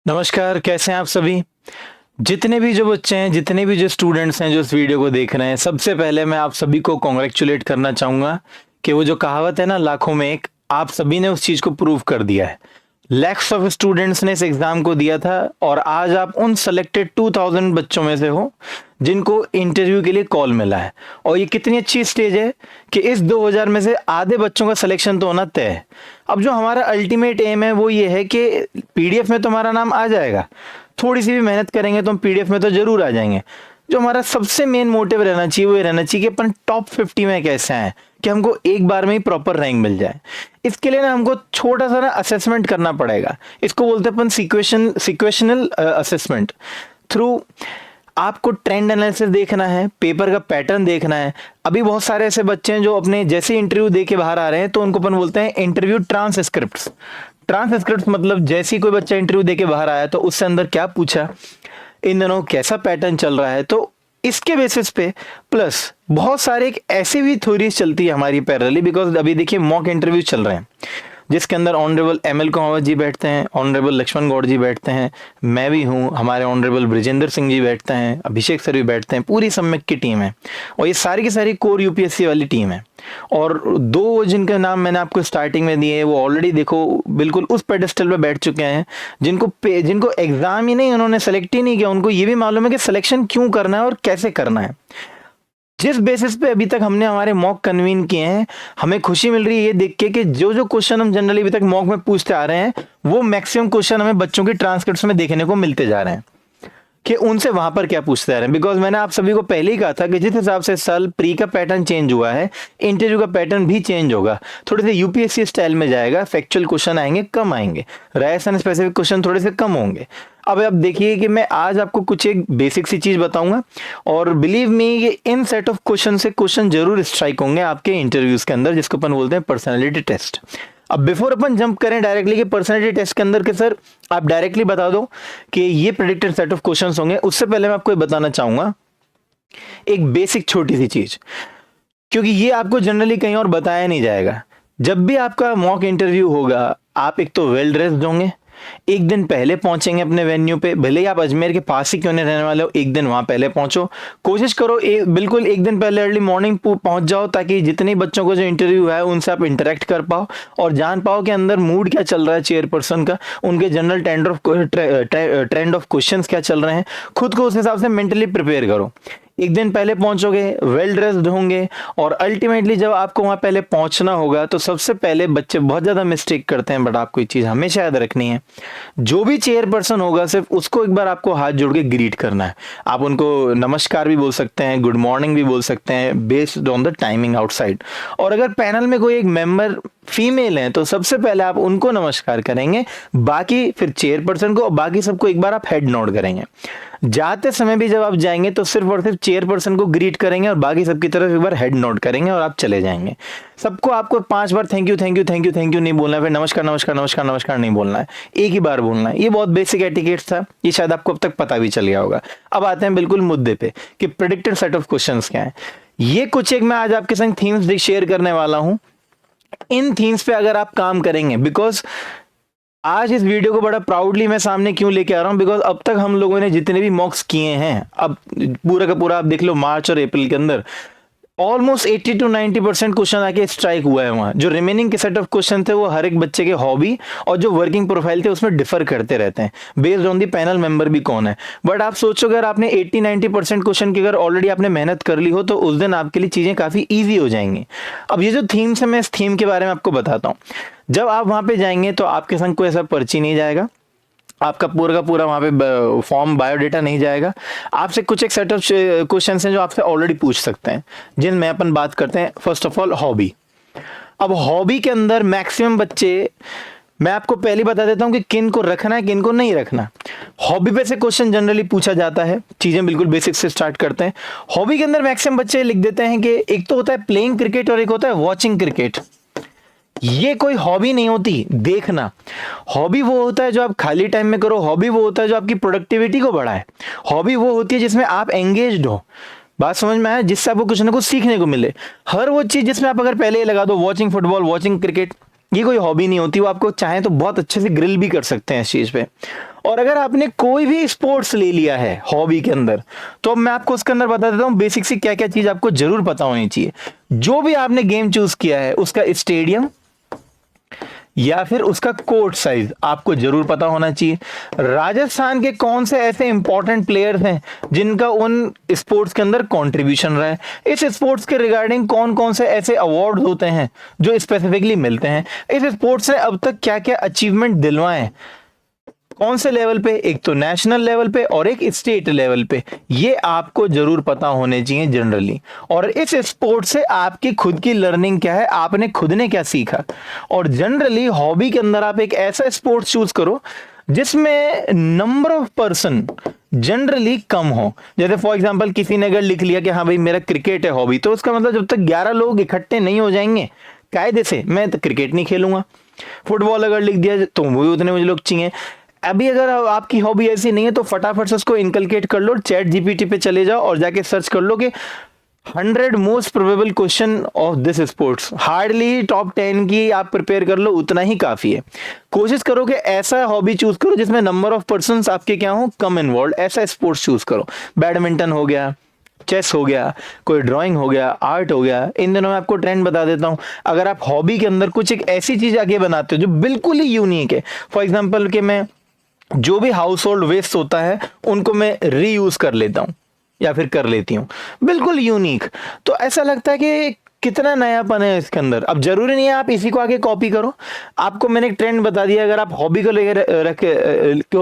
नमस्कार, कैसे हैं आप सभी? जितने भी जो बच्चे हैं, जितने भी जो स्टूडेंट्स हैं जो इस वीडियो को देख रहे हैं, सबसे पहले मैं आप सभी को कांग्रेचुलेट करना चाहूँगा कि वो जो कहावत है ना लाखों में एक, आप सभी ने उस चीज़ को प्रूव कर दिया है। लैक्स ऑफ स्टूडेंट्स ने इस एग्ज़ाम को दिया था और आज आप उन सेलेक्टेड 2000 बच्चों में से हो जिनको इंटरव्यू के लिए कॉल मिला है। और ये कितनी अच्छी स्टेज है कि इस 2000 में से आधे बच्चों का सिलेक्शन तो होना तय है। अब जो हमारा अल्टीमेट एम है वो ये है कि पीडीएफ में तो हमारा नाम आ जाएगा, थोड़ी सी भी मेहनत करेंगे तो हम पीडीएफ में तो जरूर आ जाएंगे। जो हमारा सबसे मेन मोटिव रहना चाहिए वो ये रहना चाहिए कि अपन टॉप 50 में कैसे आए, कि हमको एक बार में ही प्रॉपर रैंक मिल जाए। इसके लिए ना हमको छोटा सा ना असेसमेंट करना पड़ेगा। इसको बोलते हैं अपन सिक्वेशनल असेसमेंट। थ्रू आपको ट्रेंड एनालिसिस देखना है, पेपर का पैटर्न देखना है। अभी बहुत सारे ऐसे बच्चे हैं जो अपने जैसे इंटरव्यू दे के बाहर आ रहे हैं तो उनको अपन बोलते हैं इंटरव्यू ट्रांसक्रिप्ट्स। ट्रांसक्रिप्ट मतलब जैसे ही कोई बच्चा इंटरव्यू दे के बाहर आया तो उससे अंदर क्या पूछा, इन दिनों कैसा पैटर्न चल रहा है, तो इसके बेसिस पे प्लस बहुत सारे एक ऐसी भी थ्योरीज चलती है हमारी पैरेलली। बिकॉज अभी देखिए मॉक इंटरव्यू चल रहे हैं जिसके अंदर ऑनरेबल एमएल कुमावत जी बैठते हैं, ऑनरेबल लक्ष्मण गौड़ जी बैठते हैं, मैं भी हूँ, हमारे ऑनरेबल ब्रिजेंद्र सिंह जी बैठते हैं, अभिषेक सर भी बैठते हैं, पूरी सम्यक की टीम है और ये सारी की सारी कोर यूपीएससी वाली टीम है। और दो जिनके नाम मैंने आपको स्टार्टिंग में दिए वो ऑलरेडी देखो बिल्कुल उस पेडेस्टल पे बैठ चुके हैं, जिनको एग्जाम ही नहीं, उन्होंने सेलेक्ट ही नहीं किया, उनको ये भी मालूम है कि सिलेक्शन क्यों करना है और कैसे करना है। जिस बेसिस पे अभी तक हमने हमारे मॉक कन्वीन किए हैं, हमें खुशी मिल रही है ये देख के कि जो जो क्वेश्चन हम जनरली अभी तक मॉक में पूछते आ रहे हैं वो मैक्सिमम क्वेश्चन हमें बच्चों की ट्रांसक्रिप्ट्स में देखने को मिलते जा रहे हैं कि उनसे वहां पर क्या पूछते आ रहे हैं। बिकॉज मैंने आप सभी को पहले ही कहा था कि जिस हिसाब से साल प्री का पैटर्न चेंज हुआ है, इंटरव्यू का पैटर्न भी चेंज होगा, थोड़े से यूपीएससी स्टाइल में जाएगा, फैक्चुअल क्वेश्चन आएंगे कम आएंगे, रायसन स्पेसिफिक क्वेश्चन थोड़े से कम होंगे। अब आप देखिए कि मैं आज आपको कुछ एक बेसिक सी चीज बताऊंगा और बिलीव मी ये इन सेट ऑफ क्वेश्चन से क्वेश्चन जरूर स्ट्राइक होंगे आपके इंटरव्यूज के अंदर, जिसको अपन बोलते हैं पर्सनैलिटी टेस्ट। अब बिफोर अपन जंप करें डायरेक्टली कि पर्सनैलिटी टेस्ट के अंदर के सर आप डायरेक्टली बता दो कि ये प्रेडिक्टेड सेट ऑफ क्वेश्चंस होंगे, उससे पहले मैं आपको ये बताना चाहूंगा एक बेसिक छोटी सी चीज, क्योंकि ये आपको जनरली कहीं और बताया नहीं जाएगा। जब भी आपका मॉक इंटरव्यू होगा आप एक तो वेल ड्रेस्ड होंगे, एक दिन पहले पहुंचेंगे अपने वेन्यू पे, भले ही आप अजमेर के पास ही क्यों नहीं रहने वाले हो, एक दिन वहां पहले पहुंचो। कोशिश करो बिल्कुल एक दिन पहले अर्ली मॉर्निंग पहुंच जाओ ताकि जितने बच्चों को जो इंटरव्यू है उनसे आप इंटरेक्ट कर पाओ और जान पाओ कि अंदर मूड क्या चल रहा है चेयरपर्सन का, उनके जनरल ट्रेंड ऑफ क्वेश्चंस क्या चल रहे हैं, खुद को उस हिसाब से मेंटली प्रिपेयर करो। एक दिन पहले पहुंचोगे, वेल ड्रेस्ड होंगे और अल्टीमेटली जब आपको वहां पहले पहुंचना होगा तो सबसे पहले बच्चे बहुत ज्यादा मिस्टेक करते हैं, बट आपको एक चीज हमेशा याद रखनी है, जो भी चेयरपर्सन होगा सिर्फ उसको एक बार आपको हाथ जोड़ के ग्रीट करना है। आप उनको नमस्कार भी बोल सकते हैं, गुड मॉर्निंग भी बोल सकते हैं based on the timing outside. और अगर पैनल में कोई एक मेंबर फीमेल है तो सबसे पहले आप उनको नमस्कार करेंगे, बाकी फिर चेयरपर्सन को और बाकी सबको एक बार आप हेड नोड करेंगे। जाते समय भी जब आप जाएंगे तो सिर्फ और सिर्फ चेयरपर्सन को ग्रीट करेंगे और बाकी सबकी तरफ एक बार हेड नोड करेंगे और आप चले जाएंगे। सबको आपको 5 बार thank you thank you thank you thank you नहीं बोलना है, फिर नमस्कार नमस्कार नमस्कार नमस्कार नहीं बोलना है, एक ही बार बोलना है। ये बहुत बेसिक एटिकेट था, ये शायद आपको अब तक पता भी चल गया होगा। अब आते हैं बिल्कुल मुद्दे पे कि प्रेडिक्टेड सेट ऑफ क्वेश्चंस क्या है। ये कुछ एक मैं आज आपके संग थीम्स शेयर करने वाला हूं। इन थीम्स पे अगर आप काम करेंगे, बिकॉज आज इस वीडियो को बड़ा प्राउडली मैं सामने क्यों लेके आ रहा हूं, बिकॉज अब तक हम लोगों ने जितने भी मॉक्स किए हैं, अब पूरा का पूरा आप देख लो मार्च और अप्रैल के अंदर ऑलमोस्ट 80 to 90% क्वेश्चन आके स्ट्राइक हुआ है। वहां जो रिमेनिंग के सेट ऑफ क्वेश्चन थे वो हर एक बच्चे के हॉबी और जो वर्किंग प्रोफाइल थे उसमें डिफर करते रहते हैं based on the panel member भी कौन है। बट आप सोचो अगर आपने 80-90% क्वेश्चन की अगर ऑलरेडी आपने मेहनत कर ली हो तो उस दिन आपके लिए चीजें काफी ईजी हो जाएंगी। अब ये जो थीम्स है मैं इस थीम के बारे में आपको बताता हूँ। जब आप वहां पे जाएंगे तो आपके संग कोई ऐसा पर्ची नहीं जाएगा, आपका पूरा का पूरा वहां पे फॉर्म बायोडेटा नहीं जाएगा। आपसे कुछ एक सेट ऑफ क्वेश्चन हैं जो आपसे ऑलरेडी पूछ सकते हैं, जिनमें अपन बात करते हैं फर्स्ट ऑफ ऑल हॉबी। अब हॉबी के अंदर मैक्सिमम बच्चे, मैं आपको पहले बता देता हूं कि किन को रखना है किन को नहीं रखना। हॉबी पे से क्वेश्चन जनरली पूछा जाता है, चीजें बिल्कुल बेसिक से स्टार्ट करते हैं। हॉबी के अंदर मैक्सिमम बच्चे लिख देते हैं कि एक तो होता है प्लेइंग क्रिकेट और एक होता है वॉचिंग क्रिकेट। ये कोई हॉबी नहीं होती देखना। हॉबी वो होता है जो आप खाली टाइम में करो, हॉबी वो होता है जो आपकी प्रोडक्टिविटी को बढ़ाए, हॉबी वो होती है जिसमें आप एंगेज्ड हो। बात समझ में आया? जिससे आपको कुछ ना कुछ सीखने को मिले। हर वो चीज जिसमें आप अगर पहले ही लगा दो वॉचिंग फुटबॉल, वॉचिंग क्रिकेट, ये कोई हॉबी नहीं होती। वो आपको चाहे तो बहुत अच्छे से ग्रिल भी कर सकते हैं इस चीज पे। और अगर आपने कोई भी स्पोर्ट्स ले लिया है हॉबी के अंदर, तो अब मैं आपको उसके अंदर बता देता हूँ बेसिक सी क्या क्या चीज आपको जरूर पता होनी चाहिए। जो भी आपने गेम चूज किया है उसका स्टेडियम या फिर उसका कोर्ट साइज आपको जरूर पता होना चाहिए। राजस्थान के कौन से ऐसे इंपॉर्टेंट प्लेयर्स हैं जिनका उन स्पोर्ट्स के अंदर कंट्रीब्यूशन रहा है, इस स्पोर्ट्स के रिगार्डिंग कौन कौन से ऐसे अवार्ड होते हैं जो स्पेसिफिकली मिलते हैं, इस स्पोर्ट्स ने अब तक क्या क्या अचीवमेंट दिलवाए हैं, कौन से लेवल पे, एक तो नेशनल लेवल पे और एक स्टेट लेवल पे, ये आपको जरूर पता होने चाहिए जनरली। और इस स्पोर्ट से आपकी खुद की लर्निंग क्या है, आपने खुद ने क्या सीखा। और जनरली हॉबी के अंदर आप एक ऐसा स्पोर्ट चूज करो जिसमें नंबर ऑफ पर्सन जनरली कम हो। जैसे फॉर एग्जांपल किसी ने अगर लिख लिया कि हाँ भाई मेरा क्रिकेट है हॉबी, तो उसका मतलब जब तक 11 लोग इकट्ठे नहीं हो जाएंगे कायदे से, मैं तो क्रिकेट नहीं खेलूंगा। फुटबॉल अगर लिख दिया तो वो उतने मुझे लोग चाहिए। अभी अगर आपकी हॉबी ऐसी नहीं है तो फटाफट से उसको इनकलकेट कर लो, चैट जीपीटी पे चले जाओ और जाके सर्च कर लो कि 100 most probable question of this sports. Hardly top 10 की आप प्रिपेयर कर लो, उतना ही काफी है। कोशिश करो कि ऐसा हॉबी चूज करो जिसमें नंबर ऑफ पर्सन्स आपके क्या हो, कम इन्वॉल्व, ऐसा स्पोर्ट्स चूज करो। बैडमिंटन हो गया, चेस हो गया, कोई ड्राइंग हो गया, आर्ट हो गया। इन दिनों में आपको ट्रेंड बता देता हूं, अगर आप हॉबी के अंदर कुछ एक ऐसी चीज आगे बनाते हो जो बिल्कुल ही यूनिक है, फॉर एग्जाम्पल कि मैं जो भी हाउस होल्ड वेस्ट होता है उनको मैं रीयूज कर लेता हूं या फिर कर लेती हूं, बिल्कुल यूनिक, तो ऐसा लगता है कि कितना नयापन है इसके अंदर। अब जरूरी नहीं है आप इसी को आगे कॉपी करो, आपको मैंने एक ट्रेंड बता दिया, अगर आप हॉबी को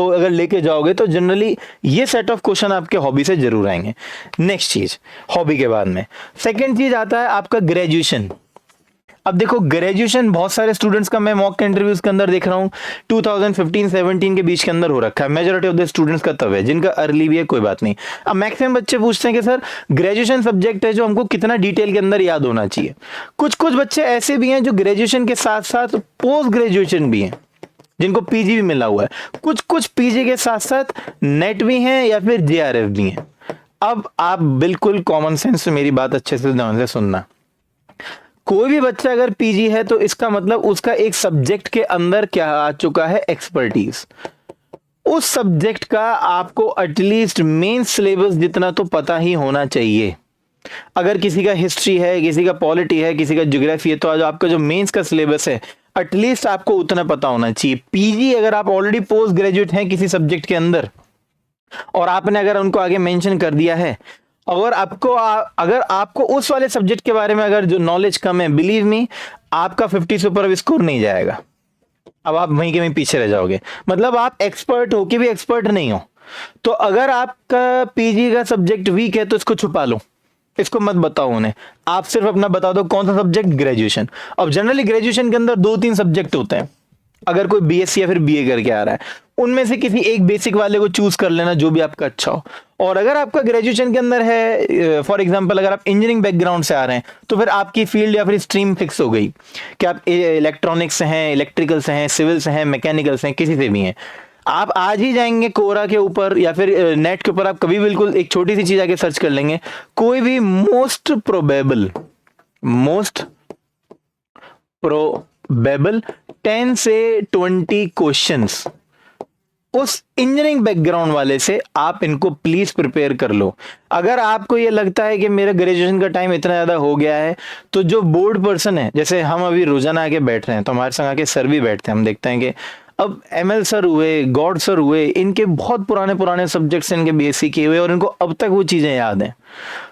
अगर लेके जाओगे तो जनरली ये सेट ऑफ क्वेश्चन आपके हॉबी से जरूर आएंगे। नेक्स्ट चीज हॉबी के बाद में सेकेंड चीज आता है आपका ग्रेजुएशन। अब देखो ग्रेजुएशन बहुत सारे स्टूडेंट्स का मैं मॉक इंटरव्यूज के अंदर देख रहा हूँ 2015-17 के बीच के अंदर हो रखा है। मेजॉरिटी ऑफ द स्टूडेंट्स का तब है, जिनका अर्ली भी है कोई बात नहीं। अब मैक्सिमम बच्चे पूछते हैं कि सर ग्रेजुएशन सब्जेक्ट है जो हमको कितना डिटेल के अंदर याद होना चाहिए। कुछ कुछ बच्चे ऐसे भी हैं जो ग्रेजुएशन के साथ साथ पोस्ट ग्रेजुएशन भी हैं, जिनको पीजी भी मिला हुआ है। कुछ कुछ पीजी के साथ साथ नेट भी हैं या फिर जेआरएफ भी हैं। अब आप बिल्कुल कॉमन सेंस से मेरी बात अच्छे से ध्यान से सुनना, कोई भी बच्चा अगर पीजी है तो इसका मतलब उसका एक सब्जेक्ट के अंदर क्या आ चुका है, एक्सपर्टीज। उस सब्जेक्ट का आपको एटलीस्ट मेन सिलेबस जितना तो पता ही होना चाहिए। अगर किसी का हिस्ट्री है, किसी का पॉलिटी है, किसी का ज्योग्राफी है, तो आज आपका जो मेंस का सिलेबस है एटलीस्ट आपको उतना पता होना चाहिए। पीजी अगर आप ऑलरेडी पोस्ट ग्रेजुएट हैं किसी सब्जेक्ट के अंदर और आपने अगर उनको आगे मेंशन कर दिया है, अगर आपको उस वाले सब्जेक्ट के बारे में अगर जो नॉलेज कम है, बिलीव मी आपका 50 से ऊपर स्कोर नहीं जाएगा। अब आप वहीं के वहीं पीछे रह जाओगे, मतलब आप एक्सपर्ट हो कि भी एक्सपर्ट नहीं हो। तो अगर आपका पीजी का सब्जेक्ट वीक है तो इसको छुपा लो, इसको मत बताओ उन्हें, आप सिर्फ अपना बता दो कौन सा सब्जेक्ट, ग्रेजुएशन। अब जनरली ग्रेजुएशन के अंदर 2-3 सब्जेक्ट होते हैं। अगर कोई बीएससी या फिर बीए करके आ रहा है, उनमें से किसी एक बेसिक वाले को चूज कर लेना जो भी आपका अच्छा हो। और अगर आपका ग्रेजुएशन के अंदर है, फॉर एग्जांपल अगर आप इंजीनियरिंग बैकग्राउंड से आ रहे हैं, तो फिर आपकी फील्ड या फिर स्ट्रीम फिक्स हो गई कि आप इलेक्ट्रॉनिक्स से हैं, इलेक्ट्रिकल से हैं, सिविल से हैं, मैकेनिकल से हैं, किसी से भी हैं। आप आज ही जाएंगे कोरा के ऊपर या फिर नेट के ऊपर, आप कभी बिल्कुल एक छोटी सी चीज आके सर्च कर लेंगे, कोई भी मोस्ट प्रोबेबल 10 से 20 क्वेश्चंस उस इंजीनियरिंग बैकग्राउंड वाले से आप इनको प्लीज प्रिपेयर कर लो। अगर आपको ये लगता है कि मेरा ग्रेजुएशन का टाइम इतना ज्यादा हो गया है, तो जो बोर्ड पर्सन है, जैसे हम अभी रोजाना आके बैठ रहे हैं तो हमारे संग आके सर भी बैठते हैं, हम देखते हैं कि अब एमएल सर हुए, गॉड सर हुए, इनके बहुत पुराने सब्जेक्ट्स इनके बीएससी किए हुए और इनको अब तक वो चीजें याद हैं।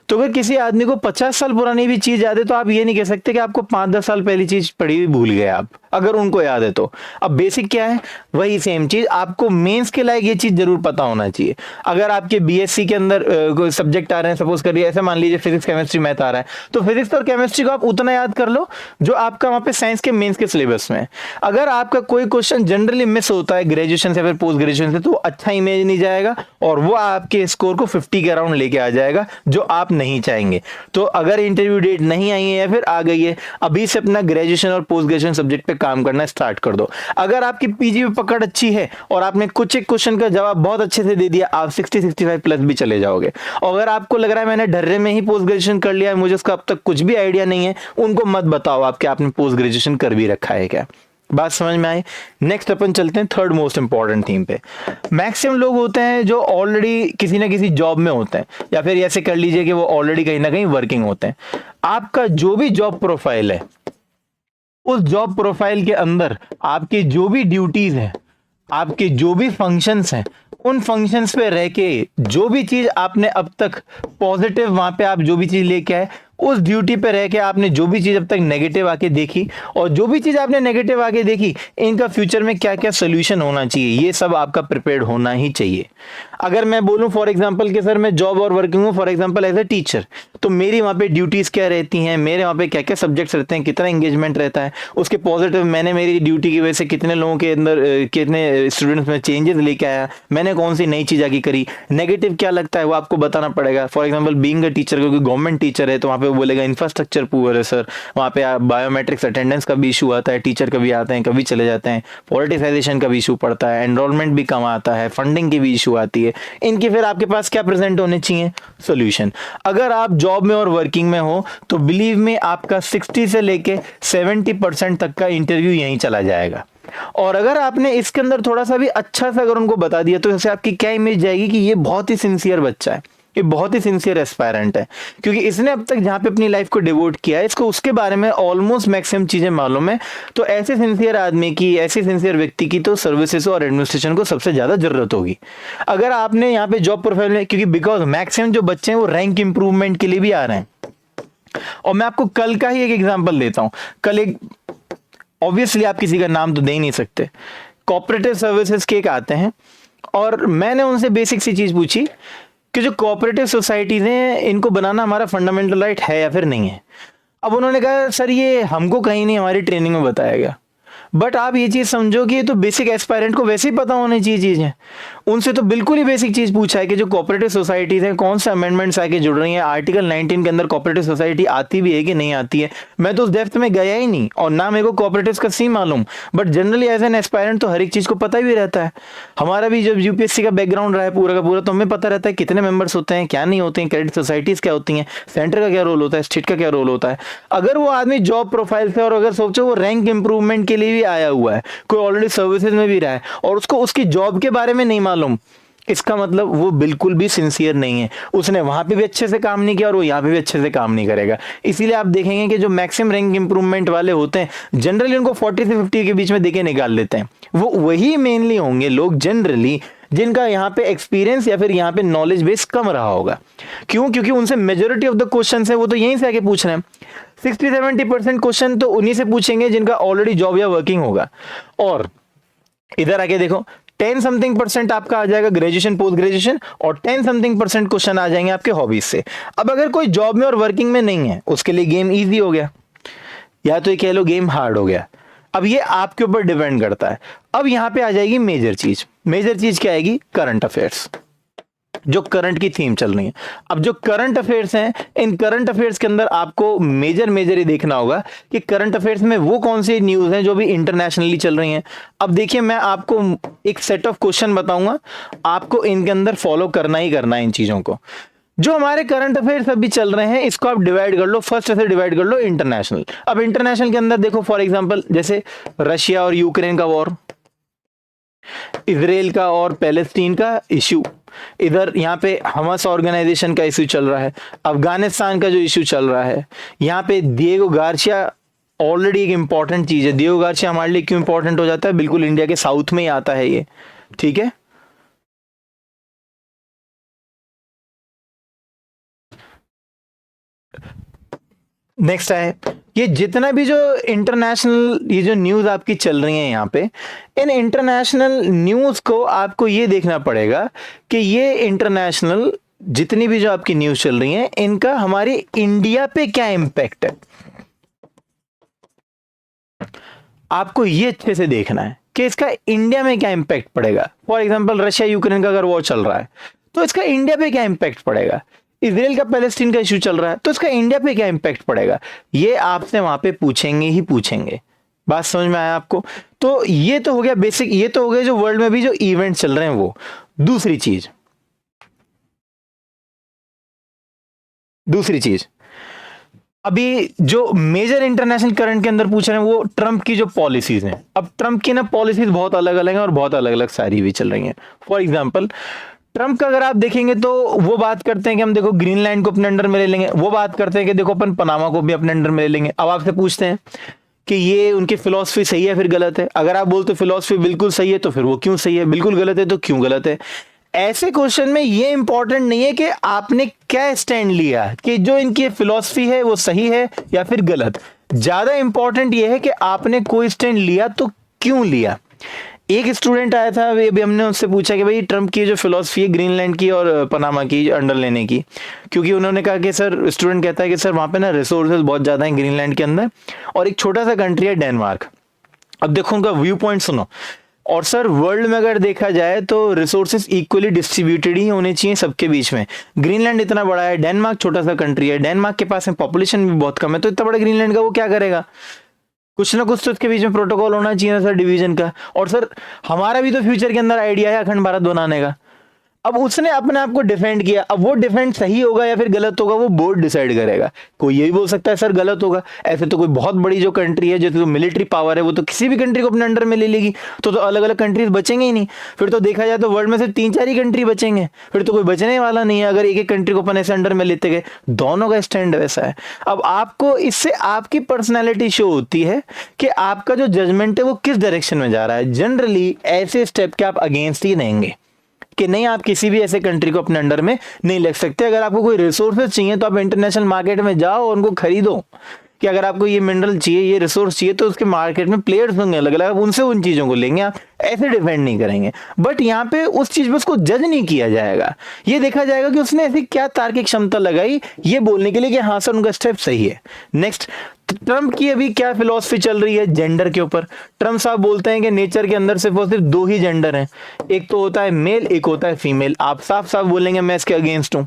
तो अगर किसी आदमी को 50 साल पुरानी भी चीज याद है तो आप ये नहीं कह सकते कि आपको 5-10 साल पहली चीज पढ़ी हुई भूल गए आप, अगर उनको याद है तो। अब बेसिक क्या है, वही सेम चीज आपको मेंस के लायक ये चीज जरूर पता होना चाहिए। अगर आपके बीएससी के अंदर कोई सब्जेक्ट आ रहे हैं, सपोज करिए ऐसे मान लीजिए फिजिक्स केमिस्ट्री मैथ आ रहा है, तो फिजिक्स और केमिस्ट्री को आप उतना याद कर लो जो आपका वहां पे साइंस के मेंस के सिलेबस में है। अगर आपका कोई क्वेश्चन जनरली मिस होता है ग्रेजुएशन से फिर पोस्ट ग्रेजुएशन से, तो अच्छा इमेज नहीं जाएगा और वो आपके स्कोर को 50 के अराउंड लेके आ जाएगा, जो आप नहीं चाहेंगे। तो अगर इंटरव्यू डेट नहीं आई है या फिर आ गई है, अभी से अपना ग्रेजुएशन और पोस्ट ग्रेजुएशन सब्जेक्ट पे काम करना स्टार्ट कर दो। अगर आपकी पीजी में पकड़ अच्छी है और आपने कुछ एक क्वेश्चन का जवाब बहुत अच्छे से दे दिया, आप 60-65 प्लस भी चले जाओगे। और अगर आपको लग रहा है मैंने ढर्रे में ही पोस्ट ग्रेजुएशन कर लिया है, मुझे उसका अब तक कुछ भी आइडिया नहीं है, उनको मत बताओ आपके आपने पोस्ट ग्रेजुएशन कर भी रखा है क्या। बात समझ में आई। नेक्स्ट अपन चलते हैं थर्ड मोस्ट इंपॉर्टेंट थीम पे। मैक्सिमम लोग होते हैं जो ऑलरेडी किसी ना किसी जॉब में होते हैं, या फिर ऐसे कर लीजिए कि वो ऑलरेडी कहीं ना कहीं वर्किंग होते हैं। आपका जो भी जॉब प्रोफाइल है, उस जॉब प्रोफाइल के अंदर आपकी जो भी ड्यूटीज हैं, आपके जो भी फंक्शंस हैं, उन फंक्शंस पे रह के जो भी चीज आपने अब तक पॉजिटिव वहां पे आप जो भी चीज लेके आए, उस ड्यूटी पे रह के आपने जो भी चीज अब तक नेगेटिव आके देखी, और जो भी चीज आपने नेगेटिव आके देखी, इनका फ्यूचर में क्या क्या सोल्यूशन होना चाहिए, ये सब आपका प्रिपेयर्ड होना ही चाहिए। अगर मैं बोलूं फॉर एग्जांपल कि सर मैं जॉब और वर्किंग हूं for example as a teacher, तो मेरी वहां पे ड्यूटीज क्या रहती हैं, मेरे वहां पे क्या क्या सब्जेक्ट्स रहते हैं, कितना एंगेजमेंट रहता है, उसके पॉजिटिव मैंने मेरी ड्यूटी की वजह से कितने लोगों के अंदर कितने स्टूडेंट्स में चेंजेस लेके आया, मैंने कौन सी नई चीज आगे करी, नेगेटिव क्या लगता है वो आपको बताना पड़ेगा। For example being a teacher, क्योंकि गवर्नमेंट टीचर है तो वहां पे वो बोलेगा इंफ्रास्ट्रक्चर पुअर है सर, वहां पे बायोमेट्रिक्स अटेंडेंस का भी इशू आता है, टीचर कभी आते हैं कभी चले जाते हैं, पॉलिटिसाइजेशन का भी इशू पड़ता है, एनरोलमेंट भी कम आता है, फंडिंग की भी इशू आती है। इनकी फिर आपके पास क्या प्रेजेंट होने चाहिए, सोल्यूशन। अगर आप जॉब में और वर्किंग में हो तो बिलीव में आपका 60 से लेके 70% तक का इंटरव्यू यहीं चला जाएगा। और अगर आपने इसके अंदर थोड़ा सा भी अच्छा सा अगर उनको बता दिया तो इससे आपकी क्या इमेज जाएगी कि ये बहुत ही सिंसियर बच्चा है, ये बहुत ही सिंसियर एस्पायरेंट है, क्योंकि इसने अब तक जहां पे अपनी लाइफ को डिवोट किया है, इसको उसके बारे में ऑलमोस्ट मैक्सिमम चीजें मालूम है। तो ऐसे सिंसियर आदमी की, ऐसे सिंसियर व्यक्ति की तो सर्विसेज और एडमिनिस्ट्रेशन को सबसे ज्यादा जरूरत होगी। अगर आपने यहाँ पे जॉब प्रोफाइल में, क्योंकि बिकॉज मैक्सिमम जो बच्चे हैं वो रैंक इंप्रूवमेंट के लिए भी आ रहे हैं। और मैं आपको कल का ही एक एग्जाम्पल देता हूं। कल एक, ऑब्वियसली आप किसी का नाम तो दे ही नहीं सकते, कोऑपरेटिव सर्विसेज के एक आते हैं, और मैंने उनसे बेसिक सी चीज पूछी कि जो कोऑपरेटिव सोसाइटीज हैं इनको बनाना हमारा फंडामेंटल राइट है या फिर नहीं है। अब उन्होंने कहा सर ये हमको कहीं नहीं हमारी ट्रेनिंग में बताया गया। बट आप ये चीज समझो कि ये तो बेसिक एस्पायरेंट को वैसे ही पता होनी चाहिए चीजें। उनसे तो बिल्कुल ही बेसिक चीज पूछा है कि जो कोऑपरेटिव सोसाइटीज हैं कौन से अमेंडमेंट्स आके जुड़ रही हैं, आर्टिकल 19 के अंदर कोऑपरेटिव सोसाइटी आती भी है कि नहीं आती है। मैं तो उस डेप्थ में गया ही नहीं, और ना मेरे को कोऑपरेटिव्स का सी मालूम। But generally as an aspirant तो हर एक चीज को पता भी रहता है। हमारा भी जब यूपीएससी का बैकग्राउंड रहा है पूरा का पूरा, तो हमें पता रहता है कितने मेंबर्स होते हैं, क्या नहीं होते हैं, क्रेडिट सोसाइटीज क्या होती हैं, सेंटर का क्या रोल होता है, स्टेट का क्या रोल होता है। अगर वो आदमी जॉब प्रोफाइल से, और अगर सोचो वो रैंक इंप्रूवमेंट के लिए भी आया हुआ है, कोई ऑलरेडी सर्विसेज में भी रहा है, और उसको उसकी जॉब के बारे में नहीं मालूम, इसका मतलब वो बिल्कुल भी सिंसियर नहीं है। उसने वहां पे भी अच्छे से काम नहीं किया और वो यहाँ पे भी अच्छे से काम नहीं करेगा। इसीलिए आप देखेंगे कि जो मैक्सिमम रैंक इंप्रूवमेंट वाले होते हैं जनरली उनको 40 से 50 के बीच में देके निकाल लेते हैं। वो वही मेनली होंगे लोग जनरली जिनका यहाँ पे एक्सपीरियंस या फिर यहाँ पे नॉलेज बेस कम रहा होगा। क्यों? क्योंकि उनसे मेजोरिटी ऑफ द क्वेश्चन है वो तो यहीं से आके पूछ रहे हैं। 60-70% क्वेश्चन तो उन्हीं से पूछेंगे जिनका ऑलरेडी जॉब या वर्किंग होगा। और इधर आके देखो 10 समथिंग परसेंट आपका आ जाएगा ग्रेजुएशन पोस्ट ग्रेजुएशन, और 10 समथिंग परसेंट क्वेश्चन आ जाएंगे आपके हॉबीज से। अब अगर कोई जॉब में और वर्किंग में नहीं है, उसके लिए गेम इजी हो गया, या तो ये कह लो गेम हार्ड हो गया। अब ये आपके ऊपर डिपेंड करता है। अब यहां पे आ जाएगी मेजर चीज। मेजर चीज क्या आएगी? करंट अफेयर्स, जो करंट की थीम चल रही है। अब जो करंट अफेयर्स हैं, इन करंट अफेयर्स के अंदर आपको मेजर ये देखना होगा कि करंट अफेयर्स में वो कौन सी न्यूज हैं जो भी इंटरनेशनली चल रही हैं। अब देखिए मैं आपको एक सेट ऑफ क्वेश्चन बताऊंगा, आपको इनके अंदर फॉलो करना ही करना है इन चीजों को। जो हमारे करंट अफेयर्स अभी चल रहे हैं इसको आप डिवाइड कर लो, फर्स्ट से डिवाइड कर लो इंटरनेशनल। अब इंटरनेशनल के अंदर देखो फॉर एग्जांपल जैसे रशिया और यूक्रेन का वॉर, इजराइल का और पैलेस्टीन का इश्यू, इधर यहाँ पे हमास ऑर्गेनाइजेशन का इश्यू चल रहा है, अफगानिस्तान का जो इश्यू चल रहा है, यहाँ पे दिएगो गार्सिया ऑलरेडी एक इंपॉर्टेंट चीज है। दिएगो गार्सिया हमारे लिए क्यों इंपॉर्टेंट हो जाता है? बिल्कुल इंडिया के साउथ में ही आता है ये, ठीक है। नेक्स्ट है ये जितना भी जो इंटरनेशनल ये जो न्यूज आपकी चल रही है यहाँ पे, इन इंटरनेशनल न्यूज को आपको ये देखना पड़ेगा कि ये इंटरनेशनल जितनी भी जो आपकी न्यूज चल रही है इनका हमारे इंडिया पे क्या इम्पैक्ट है, आपको ये अच्छे से देखना है कि इसका इंडिया में क्या इम्पैक्ट पड़ेगा। फॉर एग्जांपल रशिया यूक्रेन का अगर वॉर चल रहा है तो इसका इंडिया पे क्या इम्पैक्ट पड़ेगा। इजराइल का पैलेस्टीन का इश्यू चल रहा है तो इसका इंडिया पे क्या इम्पैक्ट पड़ेगा, ये आपसे वहां पे पूछेंगे ही पूछेंगे। बात समझ में आया आपको? तो ये तो हो गया बेसिक, ये तो हो गया जो वर्ल्ड में भी जो इवेंट चल रहे हैं वो। दूसरी चीज अभी जो मेजर इंटरनेशनल करंट के अंदर पूछ रहे हैं वो ट्रंप की जो पॉलिसीज हैं। अब ट्रंप की ना पॉलिसीज बहुत अलग अलग हैं और बहुत अलग अलग सारी भी चल रही हैं। फॉर एग्जांपल ट्रंप का अगर आप देखेंगे तो वो बात करते हैं कि हम देखो ग्रीनलैंड को अपने अंडर में ले लेंगे, वो बात करते हैं कि देखो अपन पनामा को भी अपने अंडर में ले लेंगे। अब आपसे पूछते हैं कि ये उनकी फिलॉसफी सही है फिर गलत है। अगर आप बोलते फिलॉसफी बिल्कुल सही है तो फिर वो क्यों सही है, बिल्कुल गलत है तो क्यों गलत है। ऐसे क्वेश्चन में ये इंपॉर्टेंट नहीं है कि आपने क्या स्टैंड लिया, कि जो इनकी फिलॉसफी है वो सही है या फिर गलत। ज्यादा इंपॉर्टेंट ये है कि आपने कोई स्टैंड लिया तो क्यों लिया। एक स्टूडेंट आया था, अभी हमने उससे पूछा कि भाई ट्रंप की जो फिलॉसफी है ग्रीनलैंड की और पनामा की अंडर लेने की, क्योंकि उन्होंने कहा कि सर, स्टूडेंट कहता है कि सर वहां पे ना रिसोर्सेज बहुत ज्यादा हैं ग्रीनलैंड के अंदर और एक छोटा सा कंट्री है डेनमार्क। अब देखो उनका व्यू पॉइंट सुनो। और सर वर्ल्ड में अगर देखा जाए तो रिसोर्सेज इक्वली डिस्ट्रीब्यूटेड ही होने चाहिए सबके बीच में। ग्रीनलैंड इतना बड़ा है, डेनमार्क छोटा सा कंट्री है, डेनमार्क के पास में पॉपुलेशन भी बहुत कम है, तो इतना बड़ा ग्रीनलैंड का वो क्या करेगा। कुछ ना कुछ तो इसके बीच में प्रोटोकॉल होना चाहिए सर डिवीजन का। और सर हमारा भी तो फ्यूचर के अंदर आइडिया है अखंड भारत बनाने का। अब उसने अपने आप को डिफेंड किया, अब वो डिफेंड सही होगा या फिर गलत होगा वो बोर्ड डिसाइड करेगा। कोई यही बोल सकता है सर गलत होगा। ऐसे तो कोई बहुत बड़ी जो कंट्री है, जो मिलिट्री पावर है, वो तो किसी भी कंट्री को अपने अंडर में ले लेगी, तो अलग अलग कंट्रीज बचेंगे ही नहीं। फिर तो देखा जाए तो वर्ल्ड में सिर्फ 3-4 ही कंट्री बचेंगे, फिर तो कोई बचने वाला नहीं है अगर एक एक कंट्री को अपन ऐसे अंडर में लेते गए। दोनों का स्टैंड वैसा है। अब आपको इससे आपकी पर्सनैलिटी शो होती है कि आपका जो जजमेंट है वो किस डायरेक्शन में जा रहा है। जनरली ऐसे स्टेप के आप अगेंस्ट ही रहेंगे कि नहीं, आप किसी भी ऐसे कंट्री को अपने अंडर में नहीं ले सकते। अगर आपको कोई रिसोर्सेज चाहिए तो आप इंटरनेशनल मार्केट में जाओ और उनको खरीदो, कि अगर आपको ये मिनरल चाहिए, ये रिसोर्स चाहिए, तो उसके मार्केट में प्लेयर्स होंगे अलग अलग, उनसे उन चीजों को लेंगे, आप ऐसे डिपेंड नहीं करेंगे। बट यहाँ पे उस चीज में उसको जज नहीं किया जाएगा, ये देखा जाएगा कि उसने ऐसी क्या तार्किक क्षमता लगाई ये बोलने के लिए कि हाँ सर उनका स्टेप सही है। नेक्स्ट, ट्रंप की अभी क्या फिलॉसफी चल रही है जेंडर के ऊपर। ट्रंप साहब बोलते हैं कि नेचर के अंदर सिर्फ और सिर्फ 2 ही जेंडर हैं, एक तो होता है मेल, एक होता है फीमेल। आप साफ साफ बोलेंगे मैं इसके अगेंस्ट हूं।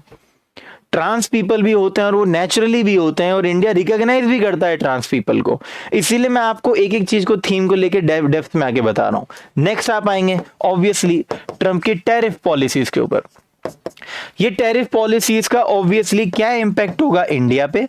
ट्रांस पीपल भी होते हैं और वो नेचुरली भी होते हैं और इंडिया रिकॉग्नाइज भी करता है ट्रांस पीपल को। इसीलिए मैं आपको एक एक चीज को थीम को लेके डेप्थ में आगे बता रहा हूं। नेक्स्ट आप आएंगे ऑब्वियसली ट्रंप की टैरिफ पॉलिसीज के ऊपर। ये टैरिफ पॉलिसीज का ऑब्वियसली क्या इम्पैक्ट होगा इंडिया पे,